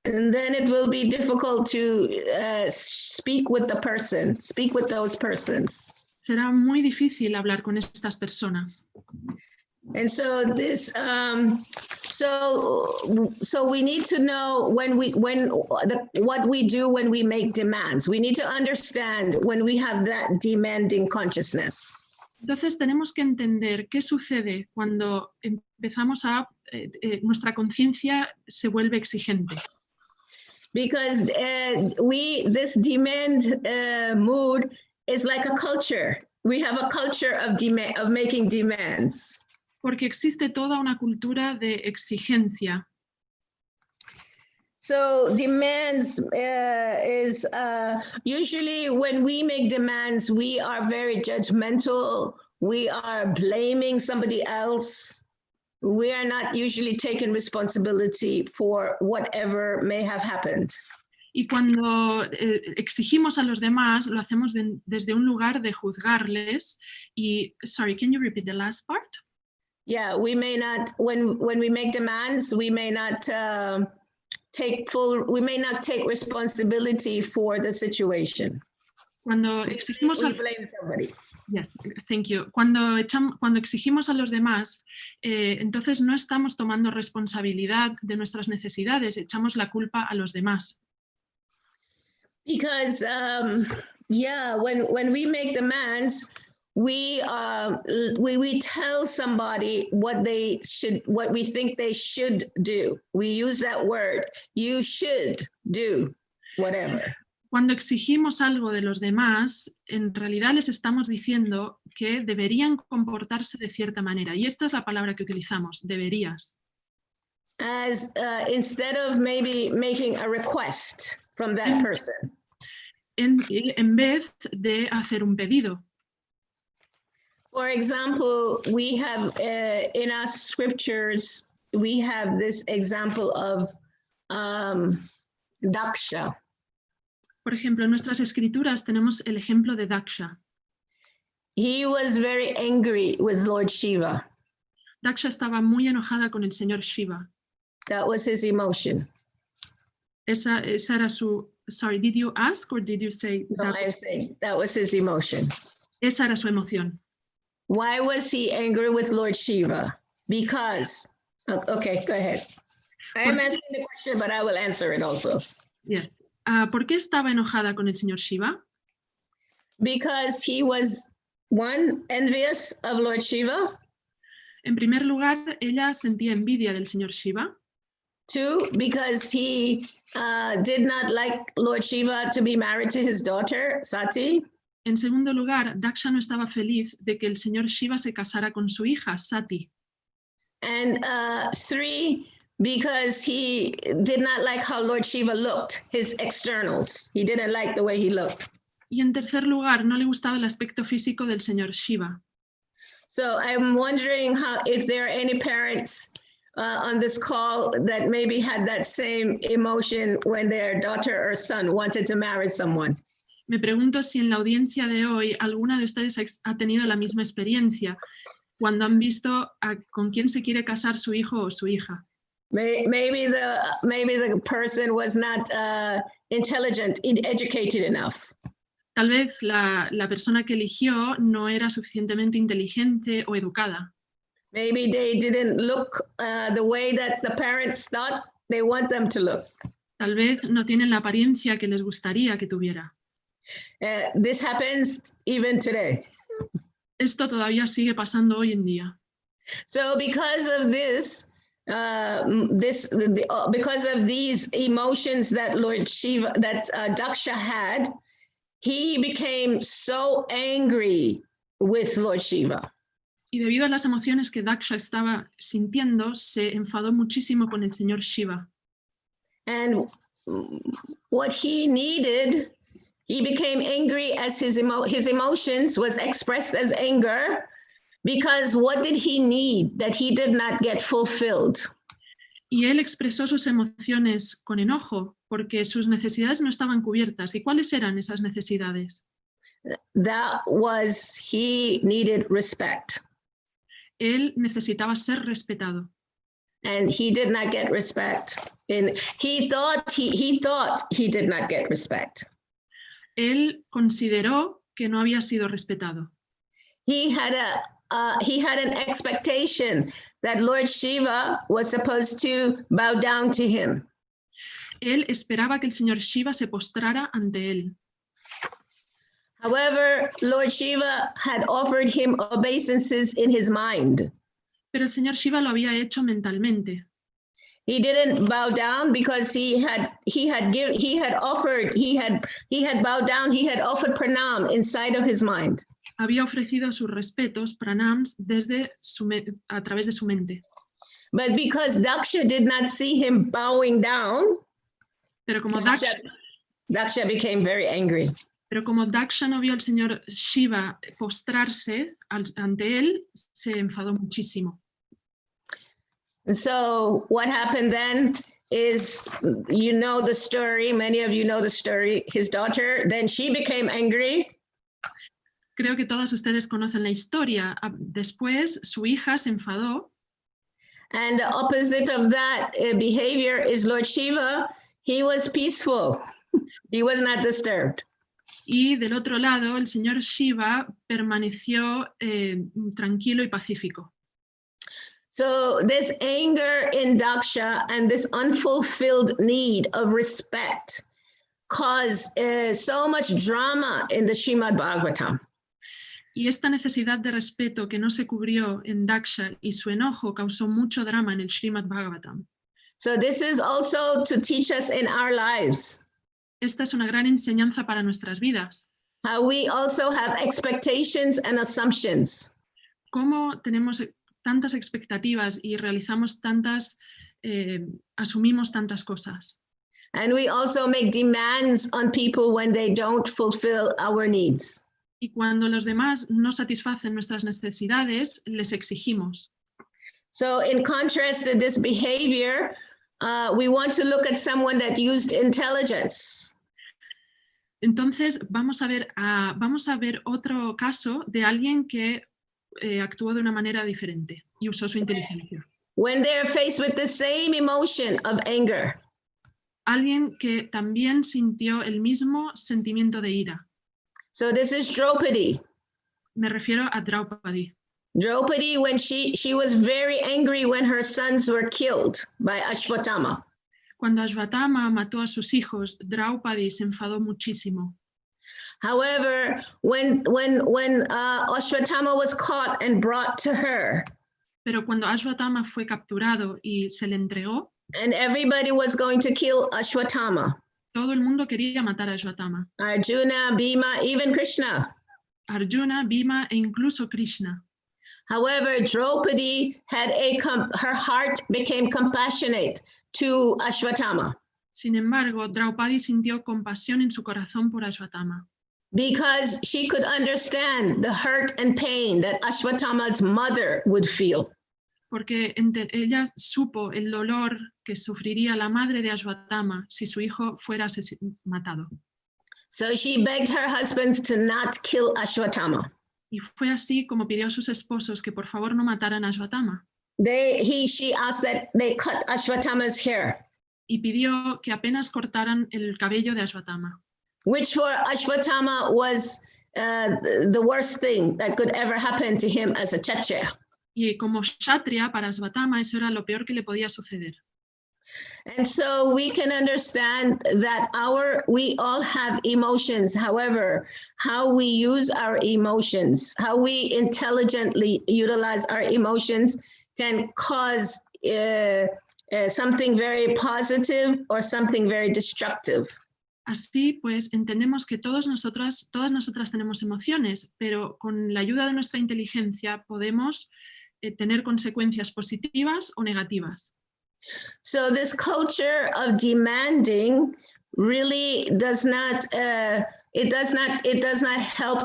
and then it will be difficult to speak with those persons. será muy difícil hablar con estas personas. And so this, so we need to know what we do when we make demands. We need to understand when we have that demanding consciousness. Entonces tenemos que entender qué sucede cuando empezamos a, nuestra conciencia se vuelve exigente. Because this demand mood is like a culture. We have a culture of making demands. Porque existe toda una cultura de exigencia. So demands is usually when we make demands, we are very judgmental. We are blaming somebody else. We are not usually taking responsibility for whatever may have happened. Y cuando exigimos a los demás, lo hacemos desde un lugar de juzgarles. Y, sorry, can you repeat the last part? Yeah, we may not, when we make demands, we may not take responsibility for the situation. Cuando exigimos we blame somebody. Yes, thank you. Cuando exigimos a los demás, entonces no estamos tomando responsabilidad de nuestras necesidades, echamos la culpa a los demás. Because yeah, when we make demands, we tell somebody what we think they should do. We use that word. You should do whatever. Cuando exigimos algo de los demás, en realidad les estamos diciendo que deberían comportarse de cierta manera. Y esta es la palabra que utilizamos, deberías. As instead of maybe making a request from that person. En vez de hacer un pedido. For example, we have in our scriptures, we have this example of Daksha. Por ejemplo, en nuestras escrituras tenemos el ejemplo de Daksha. He was very angry with Lord Shiva. Daksha estaba muy enojada con el señor Shiva. That was his emotion. Esa era su... Sorry, did you ask or did you say? No, I'm saying that was his emotion. Esa era su emoción. Why was he angry with Lord Shiva? Because, okay, go ahead. I am asking the question, but I will answer it also. Yes. ¿Por qué estaba enojada con el señor Shiva? Because he was, one, envious of Lord Shiva. En primer lugar, ella sentía envidia del señor Shiva. Two, because he did not like Lord Shiva to be married to his daughter, Sati. En segundo lugar, Daksha no estaba feliz de que el señor Shiva se casara con su hija, Sati. And three, because he did not like how Lord Shiva looked, his externals. He didn't like the way he looked. Y en tercer lugar, no le gustaba el aspecto físico del señor Shiva. So I'm wondering if there are any parents on this call that maybe had that same emotion when their daughter or son wanted to marry someone. Me pregunto si en la audiencia de hoy alguna de ustedes ha tenido la misma experiencia cuando han visto con quién se quiere casar su hijo o su hija. Maybe the person was not intelligent, educated enough. Tal vez la persona que eligió no era suficientemente inteligente o educada. Maybe they didn't look the way that the parents thought they want them to look. Tal vez no tienen la apariencia que les gustaría que tuviera. This happens even today. Esto todavía sigue pasando hoy en día. So because of this, because of these emotions that Lord Shiva, that Daksha had, he became so angry with Lord Shiva. Y debido a las emociones que Daksha estaba sintiendo, se enfadó muchísimo con el señor Shiva. And what he needed, he became angry as his emotions was expressed as anger, because what did he need that he did not get fulfilled? Y él expresó sus emociones con enojo, porque sus necesidades no estaban cubiertas. ¿Y cuáles eran esas necesidades? That was, he needed respect. Él necesitaba ser respetado. And he did not get respect. And he thought he did not get respect. Él consideró que no había sido respetado. He had an expectation that Lord Shiva was supposed to bow down to him. Él esperaba que el señor Shiva se postrara ante él. However, Lord Shiva had offered him obeisances in his mind. Pero el señor Shiva lo había hecho mentalmente. He didn't bow down because he had offered pranam inside of his mind. Había ofrecido sus respetos, pranams, a través de su mente. But because Daksha did not see him bowing down, Pero como Daksha became very angry. Pero como Daksha no vio al señor Shiva postrarse ante él, se enfadó muchísimo. So what happened then is, you know the story, many of you know the story, his daughter, then she became angry. Creo que todas ustedes conocen la historia. Después su hija se enfadó. And the opposite of that behavior is Lord Shiva. He was peaceful. He was not disturbed. Y del otro lado, el señor Shiva permaneció tranquilo y pacífico. So this anger in Daksha and this unfulfilled need of respect caused so much drama in the Srimad Bhagavatam. Y esta necesidad de respeto que no se cubrió en Daksha y su enojo causó mucho drama en el Srimad Bhagavatam. So this is also to teach us in our lives. Esta es una gran enseñanza para nuestras vidas. How we also have expectations and assumptions. Cómo tenemos tantas expectativas y realizamos asumimos tantas cosas. And we also make demands on people when they don't fulfill our needs. Y cuando los demás no satisfacen nuestras necesidades, les exigimos. So in contrast to this behavior, we want to look at someone that used intelligence. Entonces vamos a ver otro caso de alguien que actuó de una manera diferente y usó su inteligencia. When they're faced with the same emotion of anger. Alguien que también sintió el mismo sentimiento de ira. So this is Draupadi. Me refiero a Draupadi. Draupadi, when she was very angry when her sons were killed by Ashwatthama. Cuando Ashwatthama mató a sus hijos, Draupadi se enfadó muchísimo. However, when Ashwatthama was caught and brought to her, pero cuando Ashwatthama fue capturado y se le entregó, and everybody was going to kill Ashwatthama, todo el mundo quería matar a Ashwatthama. Arjuna, Bhima, even Krishna. Arjuna, Bhima e incluso Krishna. However, Draupadi had her heart became compassionate to Ashwatthama. Sin embargo, Draupadi sintió compasión en su corazón por Ashwatthama. Because she could understand the hurt and pain that Ashwatthama's mother would feel. Porque ella supo el dolor que sufriría la madre de Ashwatthama si su hijo fuera matado. So she begged her husbands to not kill Ashwatthama. Y fue así como pidió a sus esposos que por favor no mataran a Ashwatthama. She asked that they cut Ashwatthama's hair. Y pidió que apenas cortaran el cabello de Ashwatthama. Which for Ashwatthama was the worst thing that could ever happen to him as a Kshatriya. Y como Kshatriya, para Ashwatthama eso era lo peor que le podía suceder. And so we can understand that we all have emotions. However, how we use our emotions, how we intelligently utilize our emotions can cause something very positive or something very destructive. Así pues, entendemos que todas nosotras tenemos emociones, pero con la ayuda de nuestra inteligencia podemos tener consecuencias positivas o negativas. So this culture of demanding really does not help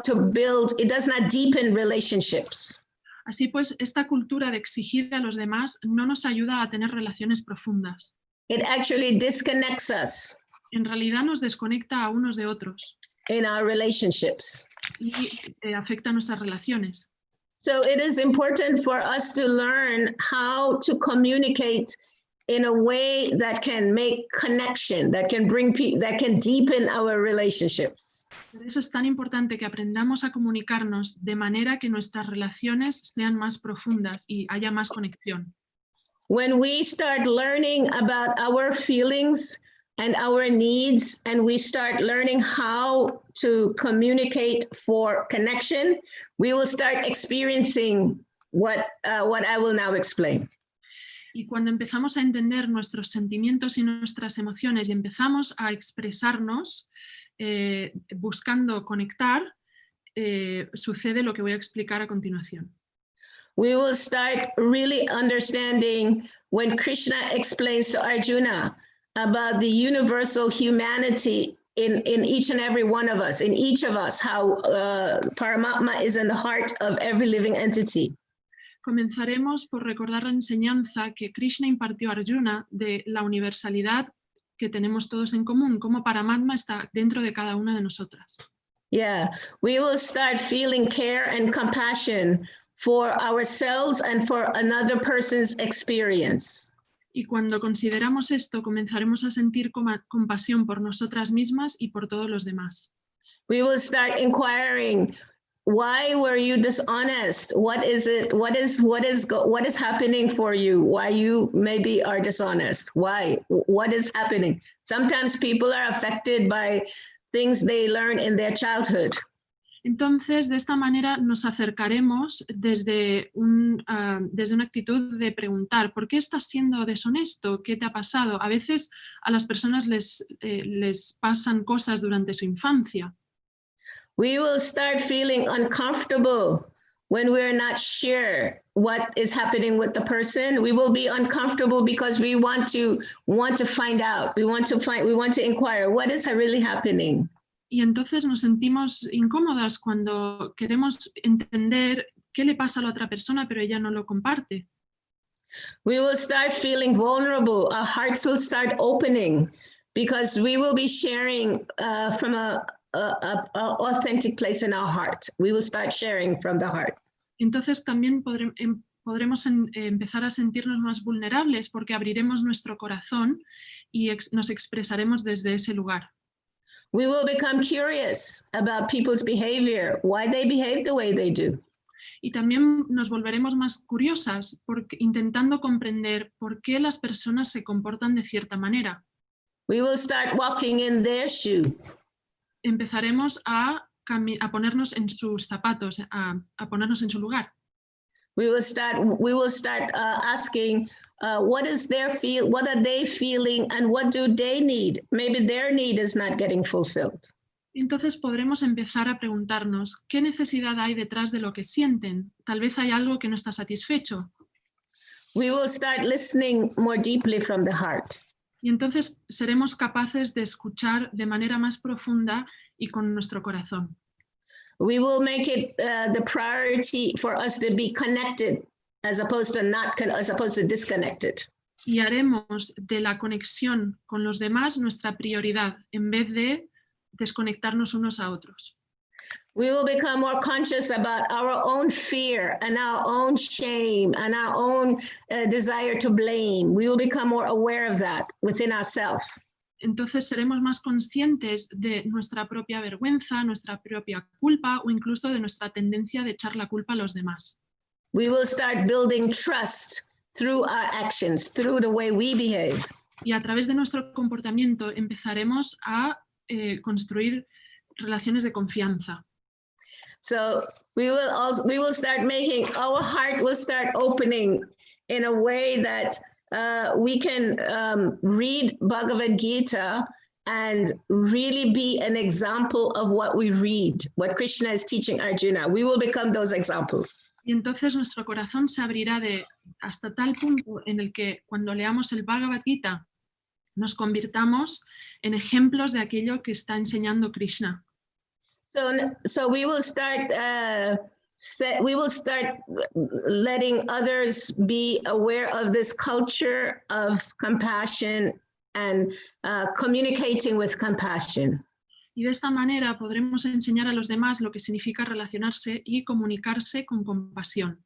to build, it does not deepen relationships. Así pues, esta cultura de exigir a los demás no nos ayuda a tener relaciones profundas. It actually disconnects us En realidad nos desconecta a unos de otros in our relationships. y afecta a nuestras relaciones. So it is important for us to learn how to communicate in a way that can make connection, that can deepen our relationships. Por eso es tan importante que aprendamos a comunicarnos de manera que nuestras relaciones sean más profundas y haya más conexión. When we start learning about our feelings and our needs, and we start learning how to communicate for connection, we will start experiencing what I will now explain. Y cuando empezamos a entender nuestros sentimientos y nuestras emociones y empezamos a expresarnos buscando conectar, sucede lo que voy a explicar a continuación. We will start really understanding when Krishna explains to Arjuna about the universal humanity in each and every one of us, in each of us, how Paramatma is in the heart of every living entity. Comenzaremos por recordar la enseñanza que Krishna impartió a Arjuna de la universalidad que tenemos todos en común, como Paramatma está dentro de cada una de nosotras. Yeah, we will start feeling care and compassion for ourselves and for another person's experience. Y cuando consideramos esto, comenzaremos a sentir compasión por nosotras mismas y por todos los demás. We will start inquiring, why were you dishonest? What is it? What is happening for you? Why you maybe are dishonest? Why? What is happening? Sometimes people are affected by things they learn in their childhood. Entonces, de esta manera nos acercaremos desde una actitud de preguntar, ¿por qué estás siendo deshonesto? ¿Qué te ha pasado? A veces a las personas les pasan cosas durante su infancia. We will start feeling uncomfortable when we're not sure what is happening with the person. We will be uncomfortable because we want to find out. We want to inquire, what is really happening? Y entonces nos sentimos incómodas cuando queremos entender qué le pasa a la otra persona, pero ella no lo comparte. We will start feeling vulnerable. Our hearts will start opening because we will be sharing from a authentic place in our heart. We will start sharing from the heart. Entonces también podremos empezar a sentirnos más vulnerables porque abriremos nuestro corazón y nos expresaremos desde ese lugar. We will become curious about people's behavior, why they behave the way they do. Y también nos volveremos más curiosas intentando comprender por qué las personas se comportan de cierta manera. We will start walking in their shoe. Empezaremos a ponernos en sus zapatos, a ponernos en su lugar. We will start asking, what are they feeling and what do they need? Maybe their need is not getting fulfilled. Entonces podremos empezar a preguntarnos qué necesidad hay detrás de lo que sienten. Tal vez hay algo que no está satisfecho. We will start listening more deeply from the heart. Y entonces seremos capaces de escuchar de manera más profunda y con nuestro corazón. We will make it the priority for us to be connected as opposed to disconnected. Y haremos de la conexión con los demás nuestra prioridad en vez de desconectarnos unos a otros. We will become more conscious about our own fear and our own shame and our own desire to blame. We will become more aware of that within ourselves. Entonces seremos más conscientes de nuestra propia vergüenza, nuestra propia culpa o incluso de nuestra tendencia de echar la culpa a los demás. We will start building trust through our actions, through the way we behave. Y a través de nuestro comportamiento empezaremos a construir relaciones de confianza. So we will start making, our heart will start opening in a way that we can read Bhagavad Gita and really be an example of what we read, what Krishna is teaching Arjuna. We will become those examples. Y entonces nuestro corazón se abrirá hasta tal punto en el que cuando leamos el Bhagavad Gita nos convirtamos en ejemplos de aquello que está enseñando Krishna. So we will start letting others be aware of this culture of compassion and communicating with compassion. Y de esta manera podremos enseñar a los demás lo que significa relacionarse y comunicarse con compasión.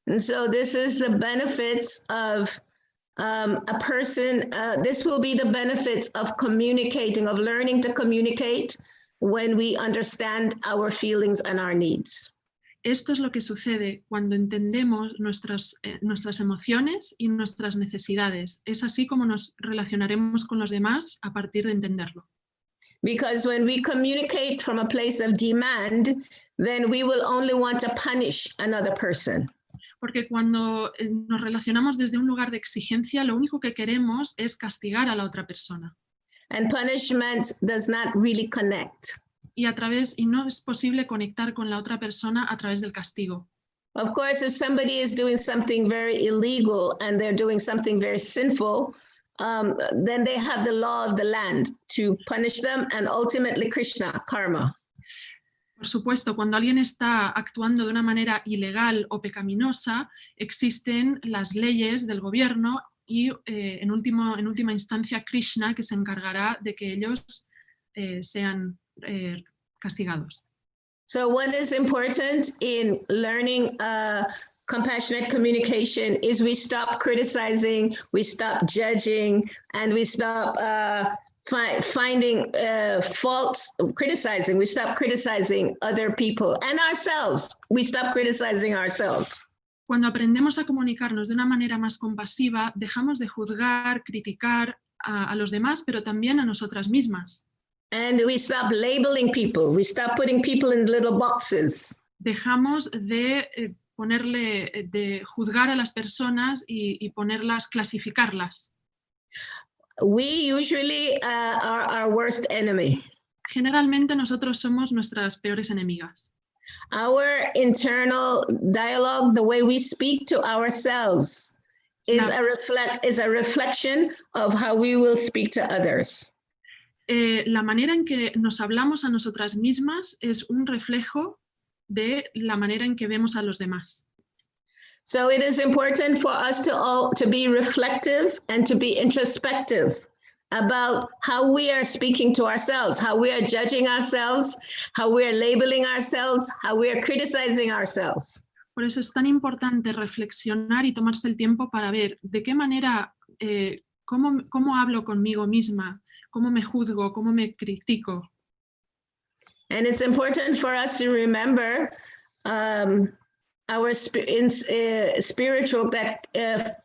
And so this is the benefits of a person, this will be the benefits of communicating, of learning to communicate when we understand our feelings and our needs. Esto es lo que sucede cuando entendemos nuestras emociones y nuestras necesidades. Es así como nos relacionaremos con los demás a partir de entenderlo. Because when we communicate from a place of demand, then we will only want to punish another person. Porque cuando nos relacionamos desde un lugar de exigencia, lo único que queremos es castigar a la otra persona. And punishment does not really connect. Y no es posible conectar con la otra persona a través del castigo. Of course, if somebody is doing something very illegal and they're doing something very sinful, then they have the law of the land to punish them and ultimately Krishna, karma. Por supuesto, cuando alguien está actuando de una manera ilegal o pecaminosa, existen las leyes del gobierno y en última instancia Krishna, que se encargará de que ellos sean castigados. So what is important in learning compassionate communication is we stop criticizing, we stop judging, and we stop finding faults, criticizing. We stop criticizing other people and ourselves. We stop criticizing ourselves. Cuando aprendemos a comunicarnos de una manera más compasiva, dejamos de juzgar, criticar a los demás, pero también a nosotras mismas. And we stop labeling people. We stop putting people in little boxes. Dejamos de juzgar a las personas y clasificarlas. We usually are our worst enemy. Generalmente nosotros somos nuestras peores enemigas. Our internal dialogue, the way we speak to ourselves, is a reflection of how we will speak to others. La manera en que nos hablamos a nosotras mismas es un reflejo de la manera en que vemos a los demás. So it is important for us to be reflective and to be introspective about how we are speaking to ourselves, how we are judging ourselves, how we are labeling ourselves, how we are criticizing ourselves. Por eso es tan importante reflexionar y tomarse el tiempo para ver de qué manera, cómo hablo conmigo misma, cómo me juzgo, cómo me critico. And it's important for us to remember our spiritual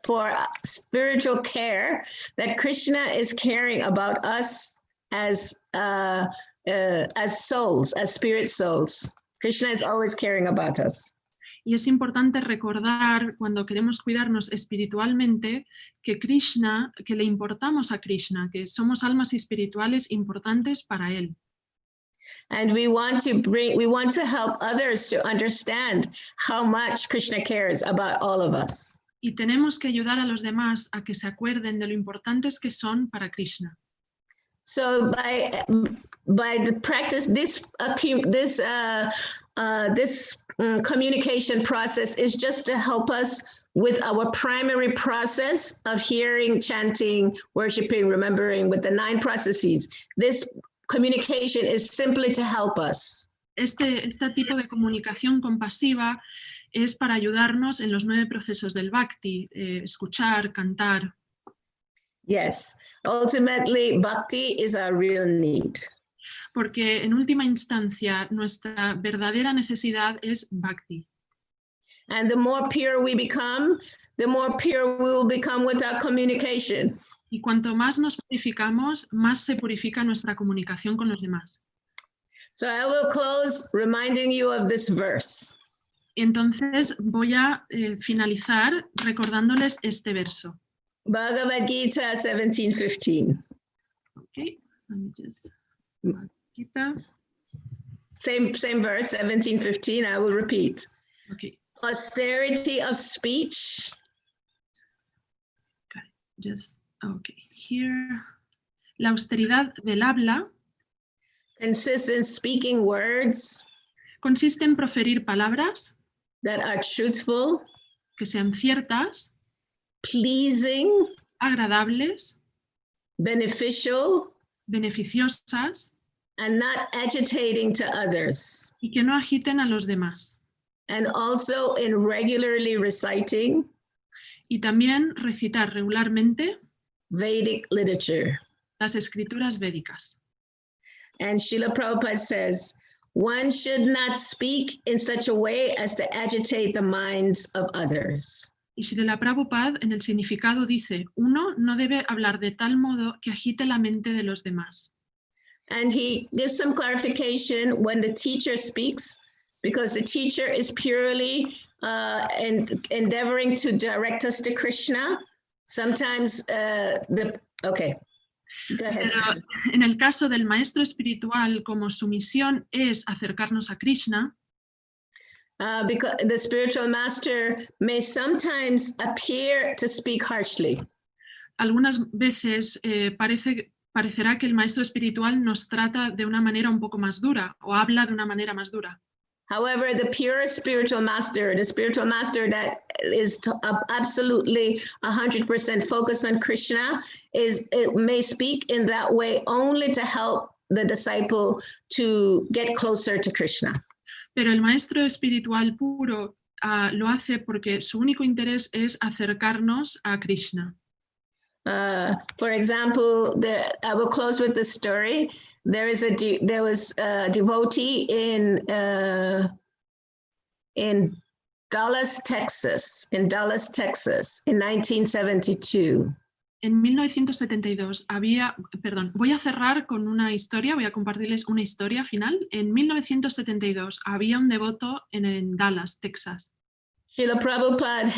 for spiritual care, that Krishna is caring about us as souls, as spirit souls. Krishna is always caring about us. Y es importante recordar cuando queremos cuidarnos espiritualmente que le importamos a Krishna, que somos almas espirituales importantes para él. And we want to help others to understand how much Krishna cares about all of us. Y tenemos que ayudar a los demás a que se acuerden de lo importantes que son para Krishna. So by the practice, this communication process is just to help us with our primary process of hearing, chanting, worshiping, remembering, with the 9 processes. This communication is simply to help us. Este tipo de comunicación compasiva es para ayudarnos en los 9 procesos del bhakti, escuchar, cantar. Yes, ultimately bhakti is our real need. Porque en última instancia nuestra verdadera necesidad es bhakti. And the more pure we become, the more pure we will become with our communication. Y cuanto más nos purificamos, más se purifica nuestra comunicación con los demás. So I will close reminding you of this verse. Entonces voy a finalizar recordándoles este verso. Bhagavad Gita 17:15. Okay, let me just... Same verse, 17:15, I will repeat. Okay. Austerity of speech. Just, okay, here. La austeridad del habla Consists in speaking words consiste en proferir palabras that are truthful, que sean ciertas, pleasing, agradables, beneficial, beneficiosas and not agitating to others. y que no agiten a los demás. And also in regularly reciting Y también recitar regularmente Vedic literature. las escrituras védicas. And Srila Prabhupada says, one should not speak in such a way as to agitate the minds of others. Y Srila Prabhupada en el significado dice, uno no debe hablar de tal modo que agite la mente de los demás. And he gives some clarification when the teacher speaks, because the teacher is purely endeavoring to direct us to Krishna. Sometimes okay, go ahead. Pero en el caso del maestro espiritual, como su misión es acercarnos a Krishna, because the spiritual master may sometimes appear to speak harshly. algunas veces parecerá que el maestro espiritual nos trata de una manera un poco más dura o habla de una manera más dura. However, the pure spiritual master that is absolutely 100% focused on Krishna, it may speak in that way only to help the disciple to get closer to Krishna. Pero el maestro espiritual puro lo hace porque su único interés es acercarnos a Krishna. For example, I will close with this story. There was a devotee in Dallas, Texas, in 1972. En 1972 voy a cerrar con una historia, voy a compartirles una historia final. En 1972 había un devoto en Dallas, Texas. Srila Prabhupada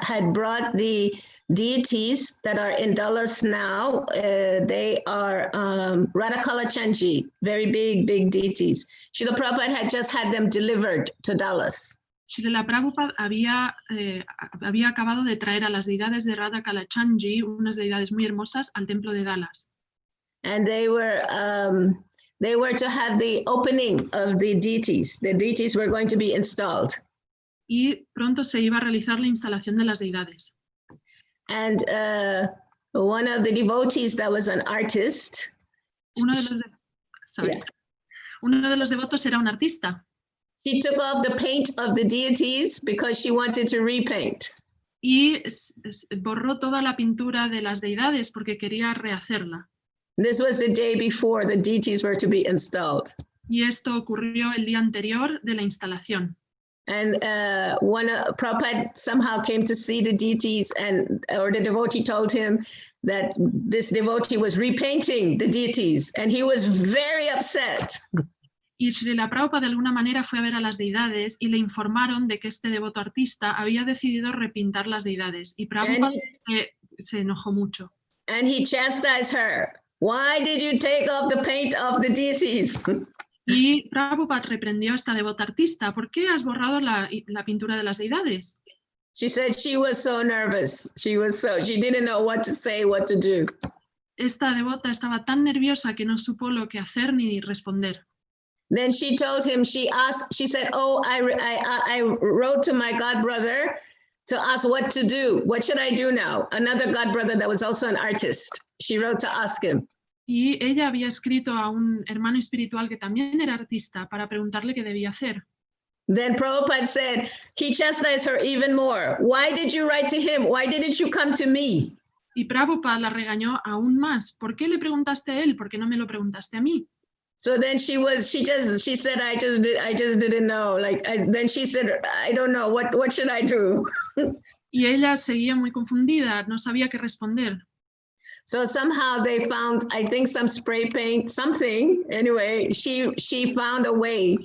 had brought the deities that are in Dallas now. They are Radhakalachandji, very big deities. Srila Prabhupada had just had them delivered to Dallas. Srila Prabhupada había acabado de traer a las deidades de Radhakalachandji, unas deidades muy hermosas, al templo de Dallas. And they were to have the opening of the deities. The deities were going to be installed. Y pronto se iba a realizar la instalación de las deidades. And one of the devotees that was an artist. Uno de los devotos era un artista. She took off the paint of the deities because she wanted to repaint. Y borró toda la pintura de las deidades porque quería rehacerla. This was the day before the deities were to be installed. Y esto ocurrió el día anterior de la instalación. And Prabhupada somehow came to see the deities, or the devotee told him that this devotee was repainting the deities, and he was very upset. Y Srila Prabhupada de alguna manera fue a ver a las deidades y le informaron de que este devoto artista había decidido repintar las deidades. Y Prabhupada se enojó mucho. And he chastised her. Why did you take off the paint of the deities? Y Prabhupada reprendió a esta devota artista. ¿Por qué has borrado la pintura de las deidades? She said she was so nervous. She didn't know what to say, what to do. Esta devota estaba tan nerviosa que no supo lo que hacer ni responder. Then she told him, she said, oh, I wrote to my godbrother to ask what to do. What should I do now? Another godbrother that was also an artist. She wrote to ask him. Y ella había escrito a un hermano espiritual que también era artista para preguntarle qué debía hacer. Then Prabhupada said, he chastised her even more. Why did you write to him? Why didn't you come to me? Y Prabhupada la regañó aún más. ¿Por qué le preguntaste a él? ¿Por qué no me lo preguntaste a mí? So then she said, I just didn't know. Then she said, I don't know, what should I do? Y ella seguía muy confundida, no sabía qué responder. So somehow they found, I think, some spray paint, something. Anyway, she found a way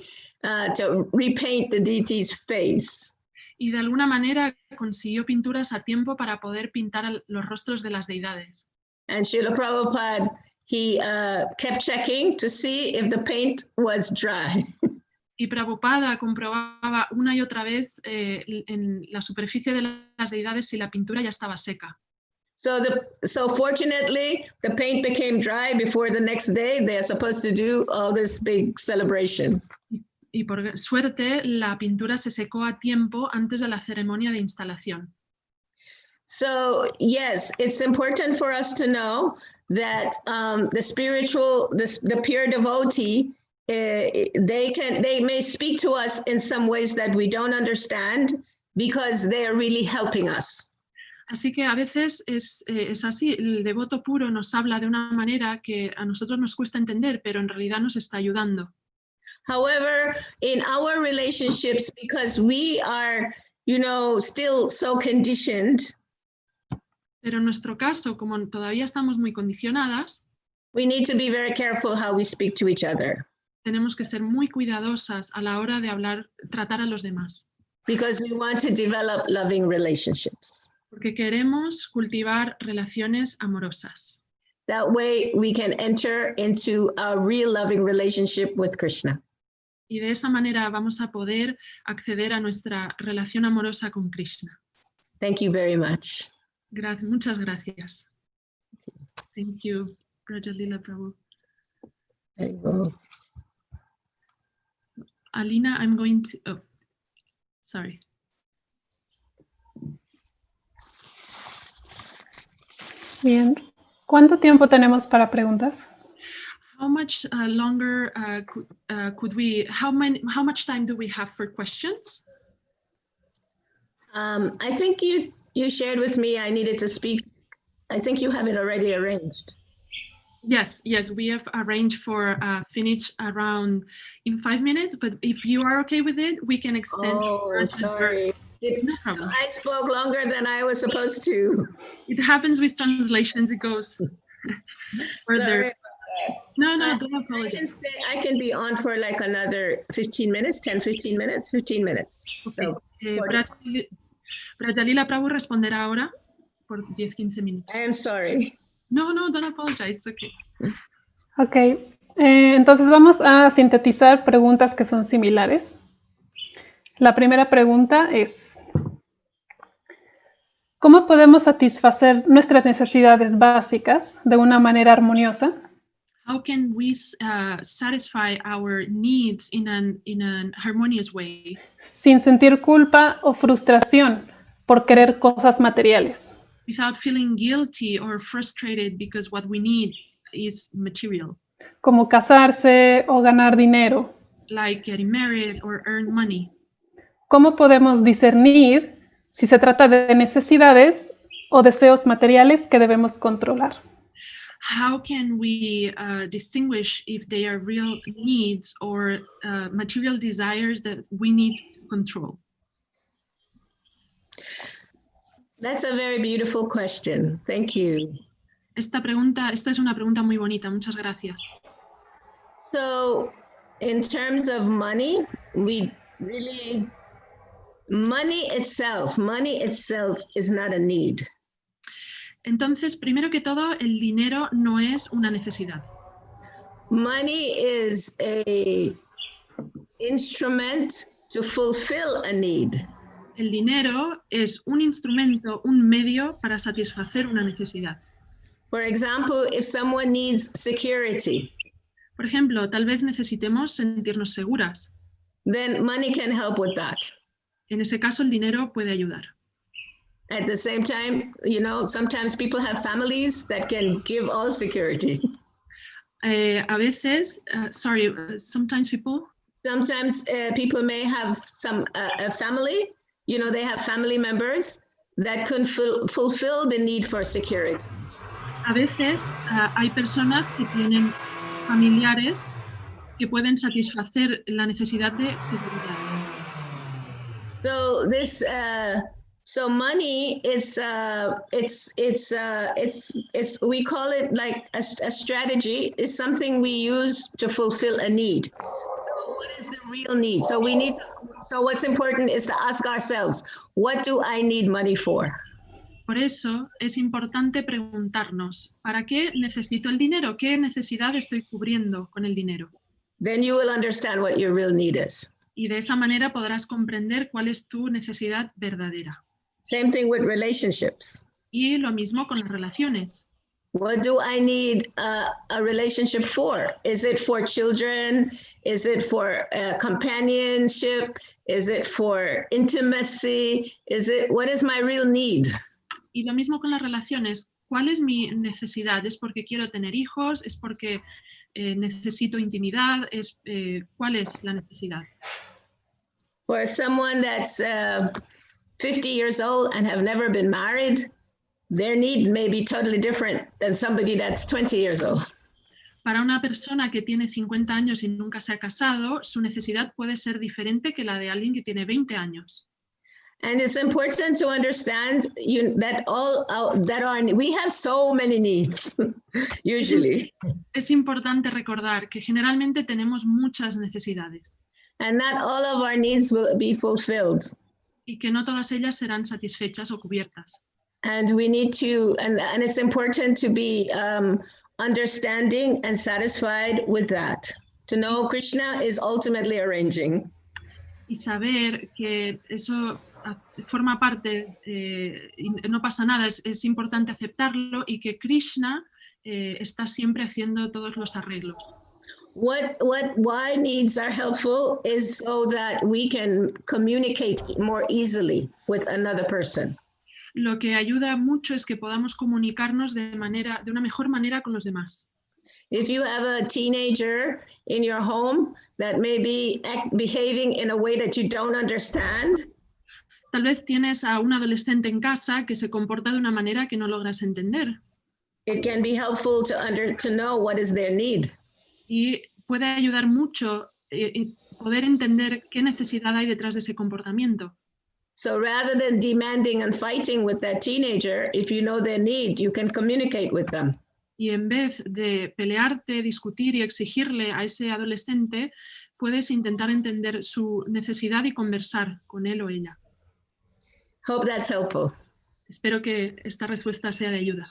to repaint the deity's face. Y de alguna manera consiguió pinturas a tiempo para poder pintar los rostros de las deidades. And Srila Prabhupada, he kept checking to see if the paint was dry. Y Prabhupada comprobaba una y otra vez en la superficie de las deidades si la pintura ya estaba seca. So fortunately, the paint became dry before the next day. They're supposed to do all this big celebration. Y por suerte, la pintura se secó a tiempo antes de la ceremonia de instalación. So yes, it's important for us to know that the pure devotee, they may speak to us in some ways that we don't understand because they are really helping us. Así que a veces es así, el devoto puro nos habla de una manera que a nosotros nos cuesta entender, pero en realidad nos está ayudando. However, in our relationships, because we are, still so conditioned, pero en nuestro caso, como todavía estamos muy condicionadas, we need to be very careful how we speak to each other. Tenemos que ser muy cuidadosas a la hora de tratar a los demás. Because we want to develop loving relationships. Porque queremos cultivar relaciones amorosas. That way we can enter into a real loving relationship with Krishna. Y de esa manera vamos a poder acceder a nuestra relación amorosa con Krishna. Thank you very much. Muchas gracias. Thank you, Vraja Lila Prabhu. Alina, I'm going to... Oh, sorry. Bien. ¿Cuánto tiempo tenemos para preguntas? How much longer could we? How much time do we have for questions? I think you shared with me I needed to speak. I think you have it already arranged. Yes, we have arranged for finish around in 5 minutes. But if you are okay with it, we can extend. Oh, sorry. No problem. I spoke longer than I was supposed to. It happens with translations. It goes further. No, don't apologize. I can be on for like another 15 minutes, 10, 15 minutes, 15 minutes. Okay. So, Vraja Lila Prabhu responderá ahora por 10-15 minutos. I am sorry. No, don't apologize. It's okay. Ok. Entonces vamos a sintetizar preguntas que son similares. La primera pregunta es: ¿cómo podemos satisfacer nuestras necesidades básicas de una manera armoniosa? How can we satisfy our needs in an harmonious way? Sin sentir culpa o frustración por querer cosas materiales. Without feeling guilty or frustrated because what we need is material. Como casarse o ganar dinero. Like getting married or earn money. ¿Cómo podemos discernir si se trata de necesidades o deseos materiales que debemos controlar? How can we distinguish if they are real needs or material desires that we need to control? That's a very beautiful question. Thank you. Esta es una pregunta muy bonita. Muchas gracias. So, in terms of money, money itself is not a need. Entonces, primero que todo, el dinero no es una necesidad. Money is an instrument to fulfill a need. El dinero es un instrumento, un medio para satisfacer una necesidad. For example, if someone needs security, por ejemplo, tal vez necesitemos sentirnos seguras. Then money can help with that. En ese caso, el dinero puede ayudar. At the same time, sometimes people have families that can give all security. A veces, sometimes people may have a family, they have family members that can fulfill the need for security. A veces hay personas que tienen familiares que pueden satisfacer la necesidad de seguridad. So money is we call it like a strategy. Is something we use to fulfill a need. So what is the real need? So what's important is to ask ourselves, what do I need money for? Por eso es importante preguntarnos, ¿para qué necesito el dinero? ¿Qué necesidad estoy cubriendo con el dinero? Then you will understand what your real need is. Y de esa manera podrás comprender cuál es tu necesidad verdadera. Same thing with relationships. Y lo mismo con las relaciones. What do I need a relationship for? Is it for children? Is it for companionship? Is it for intimacy? What is my real need? Y lo mismo con las relaciones. ¿Cuál es mi necesidad? ¿Es porque quiero tener hijos? ¿Es porque necesito intimidad? ¿Cuál es la necesidad? For someone that's 50 years old and have never been married, their need may be totally different than somebody that's 20 years old. Para una persona que tiene 50 años y nunca se ha casado, su necesidad puede ser diferente que la de alguien que tiene 20 años. And it's important to understand we have so many needs, usually. Es importante recordar que generalmente tenemos muchas necesidades. And not all of our needs will be fulfilled. Y que no todas ellas serán satisfechas o cubiertas. And we need to, and it's important to be understanding and satisfied with that. To know Krishna is ultimately arranging. Y saber que eso forma parte, y no pasa nada, es importante aceptarlo y que Krishna está siempre haciendo todos los arreglos. Why needs are helpful is so that we can communicate more easily with another person. Lo que ayuda mucho es que podamos comunicarnos de una mejor manera con los demás. If you have a teenager in your home that may be behaving in a way that you don't understand. Tal vez tienes a un adolescente en casa que se comporta de una manera que no logras entender. It can be helpful to know what is their need. Y puede ayudar mucho poder entender qué necesidad hay detrás de ese comportamiento. So rather than demanding and fighting with that teenager, if you know their need, you can communicate with them. Y en vez de pelearte, discutir y exigirle a ese adolescente, puedes intentar entender su necesidad y conversar con él o ella. Hope that's helpful. Espero que esta respuesta sea de ayuda.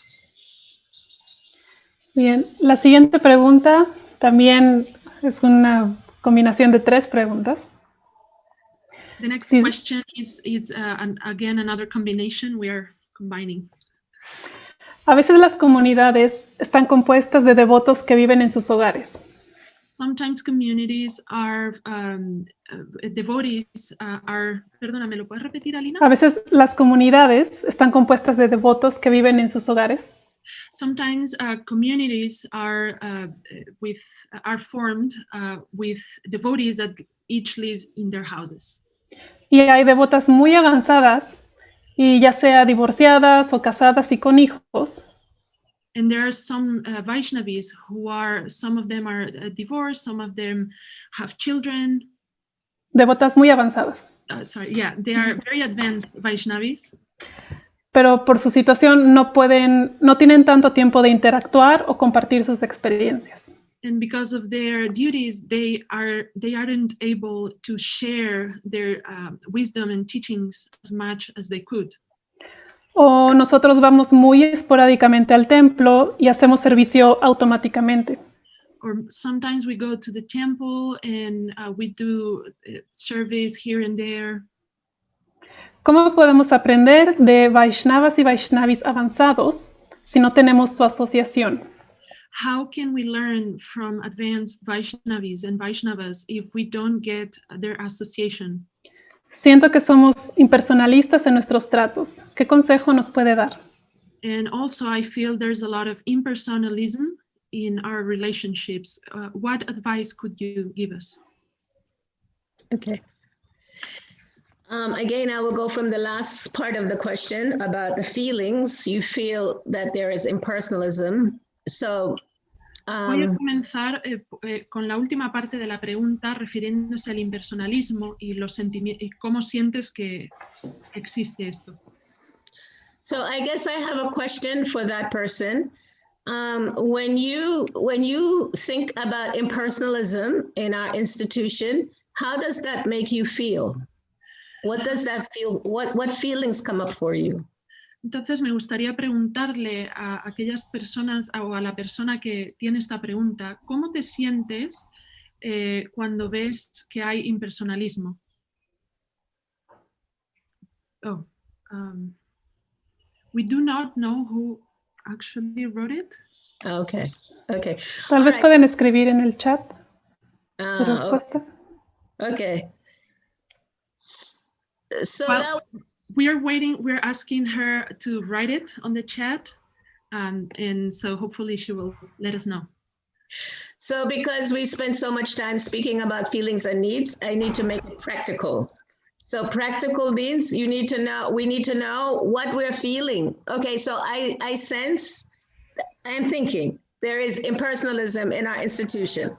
Bien, la siguiente pregunta también es una combinación de 3 preguntas. The next question is again another combination we are combining. A veces las comunidades están compuestas de devotos que viven en sus hogares. Sometimes communities are devotees are. Perdóname, ¿lo puedes repetir, Alina? A veces las comunidades están compuestas de devotos que viven en sus hogares. Sometimes communities are formed with devotees that each live in their houses. Y hay devotas muy avanzadas, y ya sea divorciadas o casadas y con hijos. And there are some vaishnavis some of them are divorced, some of them have children. Devotas muy avanzadas. They are very advanced vaishnavis. Pero por su situación no tienen tanto tiempo de interactuar o compartir sus experiencias. And because of their duties, they aren't able to share their wisdom and teachings as much as they could. O nosotros vamos muy esporádicamente al templo y hacemos servicio automáticamente. Or sometimes we go to the temple and we do service here and there. ¿Cómo podemos aprender de vaishnavas y vaishnavis avanzados si no tenemos su asociación? How can we learn from advanced Vaishnavis and Vaishnavas if we don't get their association? Siento que somos impersonalistas en nuestros tratos. ¿Qué consejo nos puede dar? And also I feel there's a lot of impersonalism in our relationships. What advice could you give us? Okay. Again, I will go from the last part of the question about the feelings. You feel that there is impersonalism. So, voy a comenzar con la última parte de la pregunta refiriéndose al impersonalismo y los sentimientos y cómo sientes que existe esto. So I guess I have a question for that person. When you think about impersonalism in our institution, how does that make you feel? What does that feel? What feelings come up for you? Entonces me gustaría preguntarle a aquellas personas o a la persona que tiene esta pregunta, ¿cómo te sientes cuando ves que hay impersonalismo? Oh, we do not know who actually wrote it. Okay, okay. Tal vez pueden escribir en el chat su Okay. respuesta. Okay. So Well, that, we are waiting, we're asking her to write it on the chat. And so hopefully she will let us know. so because we spend so much time speaking about feelings and needs, I need to make it practical. So practical means we need to know what we're feeling. Okay, so I sense, I'm thinking there is impersonalism in our institution.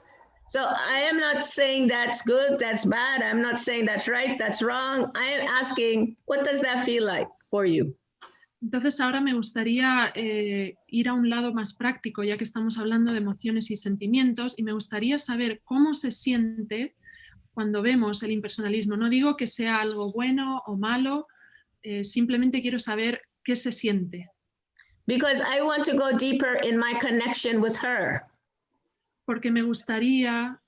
So I am not saying that's good, that's bad. I'm not saying that's right, that's wrong. I am asking, what does that feel like for you? Entonces ahora me gustaría ir a un lado más práctico, ya que estamos hablando de emociones y sentimientos, y me gustaría saber cómo se siente cuando vemos el impersonalismo. No digo que sea algo bueno o malo, simplemente quiero saber qué se siente. Because I want to go deeper in my connection with her. Porque me gustaría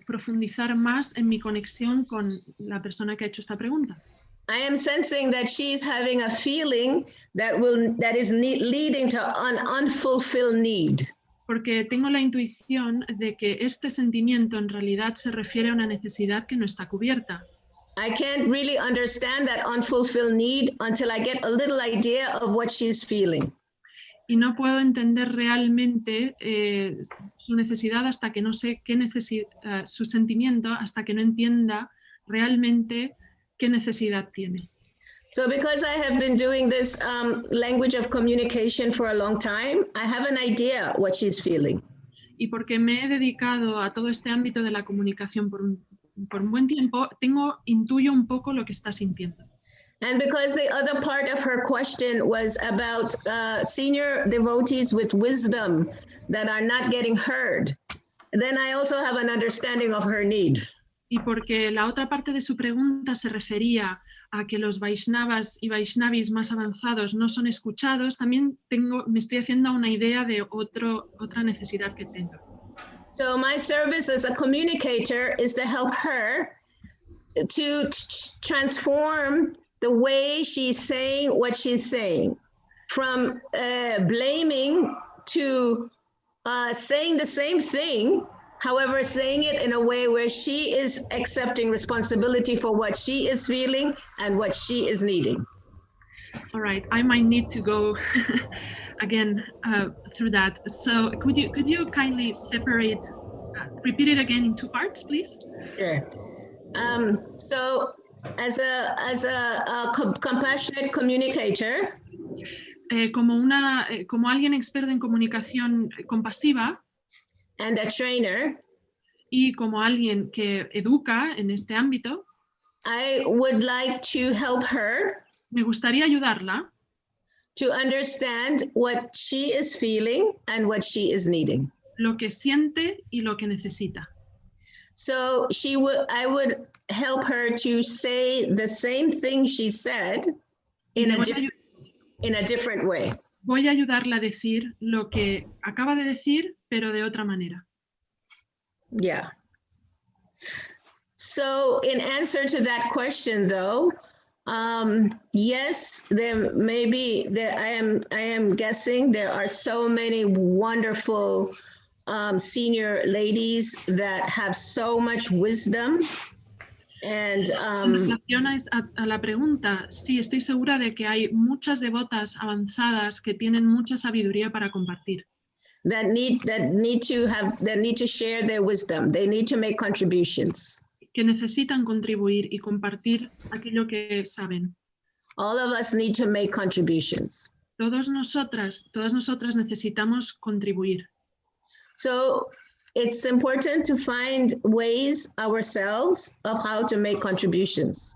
profundizar más en mi conexión con la persona que ha hecho esta pregunta. I am sensing that she's having a feeling that is leading to an unfulfilled need. Porque tengo la intuición de que este sentimiento en realidad se refiere a una necesidad que no está cubierta. I can't really understand that unfulfilled need until I get a little idea of what she's feeling. Y no puedo entender realmente su necesidad hasta que no sé su sentimiento, hasta que no entienda realmente qué necesidad tiene. So because I have been doing this language of communication for a long time, I have an idea what she's feeling. Y porque me he dedicado a todo este ámbito de la comunicación por un buen tiempo, intuyo un poco lo que está sintiendo. And because the other part of her question was about senior devotees with wisdom that are not getting heard, then I also have an understanding of her need. Y porque la otra parte de su pregunta se refería a que los vaishnavas y vaishnavis más avanzados no son escuchados, también me estoy haciendo una idea de otra necesidad que tengo. So my service as a communicator is to help her to transform the way she's saying what she's saying, from blaming to saying the same thing, however, saying it in a way where she is accepting responsibility for what she is feeling and what she is needing. All right, I might need to go again through that. So could you kindly separate, repeat it again in two parts, please? Sure. So as a compassionate communicator, como alguien experto en comunicación compasiva, and a trainer, y como alguien que educa en este ámbito, I would like to help her me gustaría ayudarla to understand what she is feeling and what she is needing. Lo que siente y lo que necesita. So I would help her to say the same thing she said in a different way. Voy a ayudarla a decir lo que acaba de decir, pero de otra manera. Yeah. So in answer to that question, though, yes, there may be, I am guessing there are so many wonderful senior ladies that have so much wisdom. And en relación a la pregunta, sí, estoy segura de que hay muchas devotas avanzadas que tienen mucha sabiduría para compartir. that need to share their wisdom. They need to make contributions. Que necesitan contribuir y compartir aquello que saben. All of us need to make contributions. Todas nosotras necesitamos contribuir. So it's important to find ways ourselves of how to make contributions.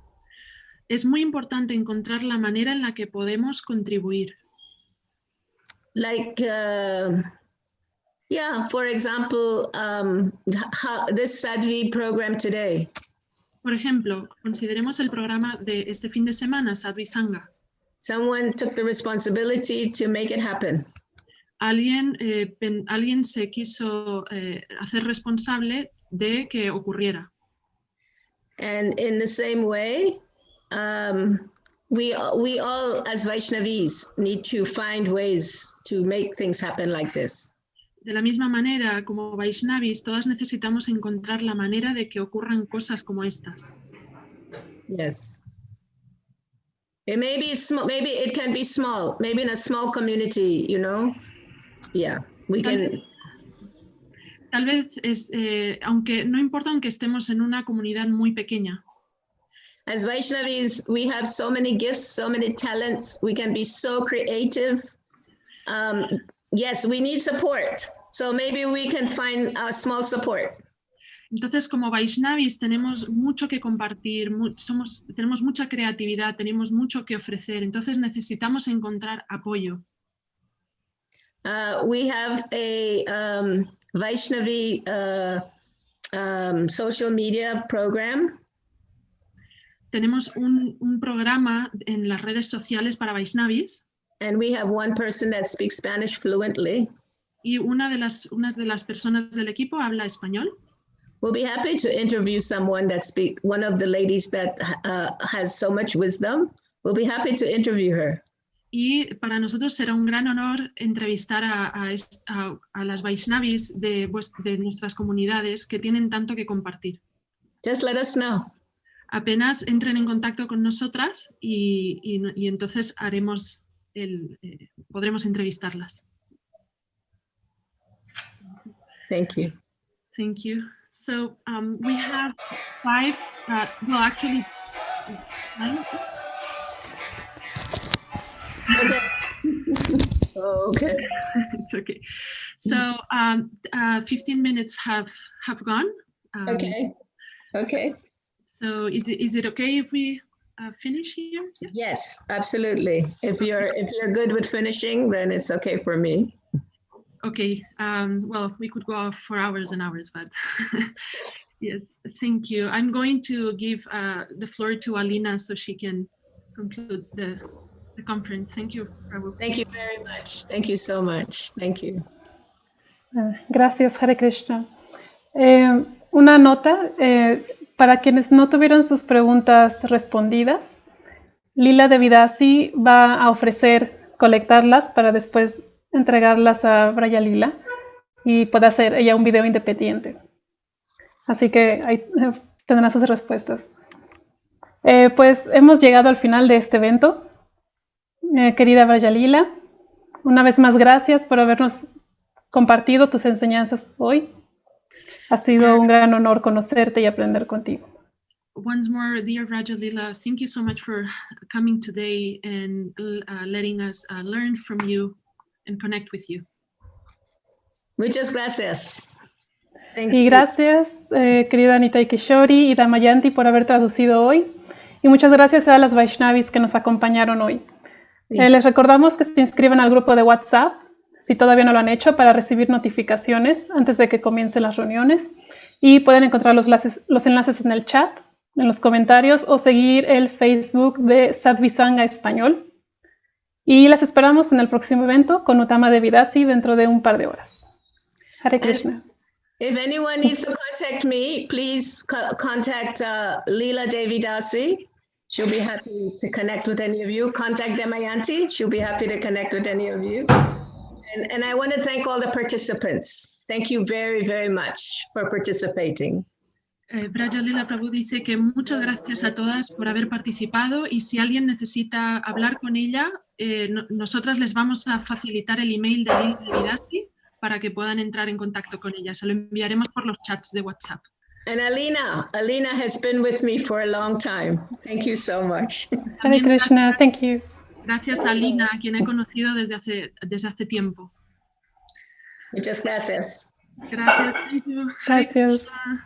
Es muy importante encontrar la manera en la que podemos contribuir. Like, for example, this Sadhvi program today. Por ejemplo, consideremos el programa de este fin de semana, Sadhvi Sanga. Someone took the responsibility to make it happen. Alguien se quiso hacer responsable de que ocurriera. And in the same way, we all as Vaishnavis need to find ways to make things happen like this. De la misma manera, como vaishnavis, todas necesitamos encontrar la manera de que ocurran cosas como estas. Yes. It may be small, maybe it can be small, maybe in a small community, you know. Yeah, we can. Tal vez aunque no importa aunque estemos en una comunidad muy pequeña. As Vaishnavis, we have so many gifts, so many talents. We can be so creative. Yes, we need support. So maybe we can find a small support. Entonces, como Vaishnavis tenemos mucho que compartir, tenemos mucha creatividad, tenemos mucho que ofrecer, entonces necesitamos encontrar apoyo. We have a Vaishnavi social media program. Tenemos un programa en las redes sociales para Vaishnavis. And we have one person that speaks Spanish fluently. Y una de las personas del equipo habla español. We'll be happy to interview someone that one of the ladies that has so much wisdom. We'll be happy to interview her. Y para nosotros será un gran honor entrevistar a las Vaishnavis de nuestras comunidades que tienen tanto que compartir. Just let us know. Apenas entren en contacto con nosotras y entonces podremos entrevistarlas. Thank you. Thank you. So we have 5, well, actually, 9. Okay. Okay. It's okay. So 15 minutes have gone. Okay. Okay. So is it okay if we finish here? Yes? Yes, absolutely. If you're good with finishing, then it's okay for me. Okay. Well, we could go for hours and hours, but yes, thank you. I'm going to give the floor to Alina so she can conclude the conference. Thank you, Prabhupada. Thank you very much. Thank you so much. Thank you. Gracias, Hare Krishna. Una nota, para quienes no tuvieron sus preguntas respondidas, Lila Devi Dasi va a ofrecer colectarlas para después entregarlas a Vraja Lila y puede hacer ella un video independiente. Así que ahí tendrán sus respuestas. Pues hemos llegado al final de este evento. Querida Vraja Lila, una vez más gracias por habernos compartido tus enseñanzas hoy. Ha sido un gran honor conocerte y aprender contigo. Once more, dear Vraja Lila, thank you so much for coming today and letting us learn from you and connect with you. Muchas gracias. Y gracias, querida Anita Kishori y Damayanti, por haber traducido hoy. Y muchas gracias a las Vaishnavis que nos acompañaron hoy. Sí. Les recordamos que se inscriban al grupo de WhatsApp, si todavía no lo han hecho, para recibir notificaciones antes de que comiencen las reuniones. Y pueden encontrar los enlaces en el chat, en los comentarios, o seguir el Facebook de Sadhvi Sanga español. Y las esperamos en el próximo evento con Utama Devi Dasi dentro de un par de horas. Hare Krishna. If anyone needs to contact me, please contact Lila Devi Dasi. She'll be happy to connect with any of you. Contact Damayanti. She'll be happy to connect with any of you. And I want to thank all the participants. Thank you very, very much for participating. Vraja Lila Prabhu dice que muchas gracias a todas por haber participado y si alguien necesita hablar con ella, nosotras les vamos a facilitar el email de Lila Devi Dasi para que puedan entrar en contacto con ella. Se lo enviaremos por los chats de WhatsApp. And Alina has been with me for a long time. Thank you so much. Hare Krishna, thank you. Gracias a Alina, a quien he conocido desde hace tiempo. Muchas gracias. Gracias. Thank you. Gracias.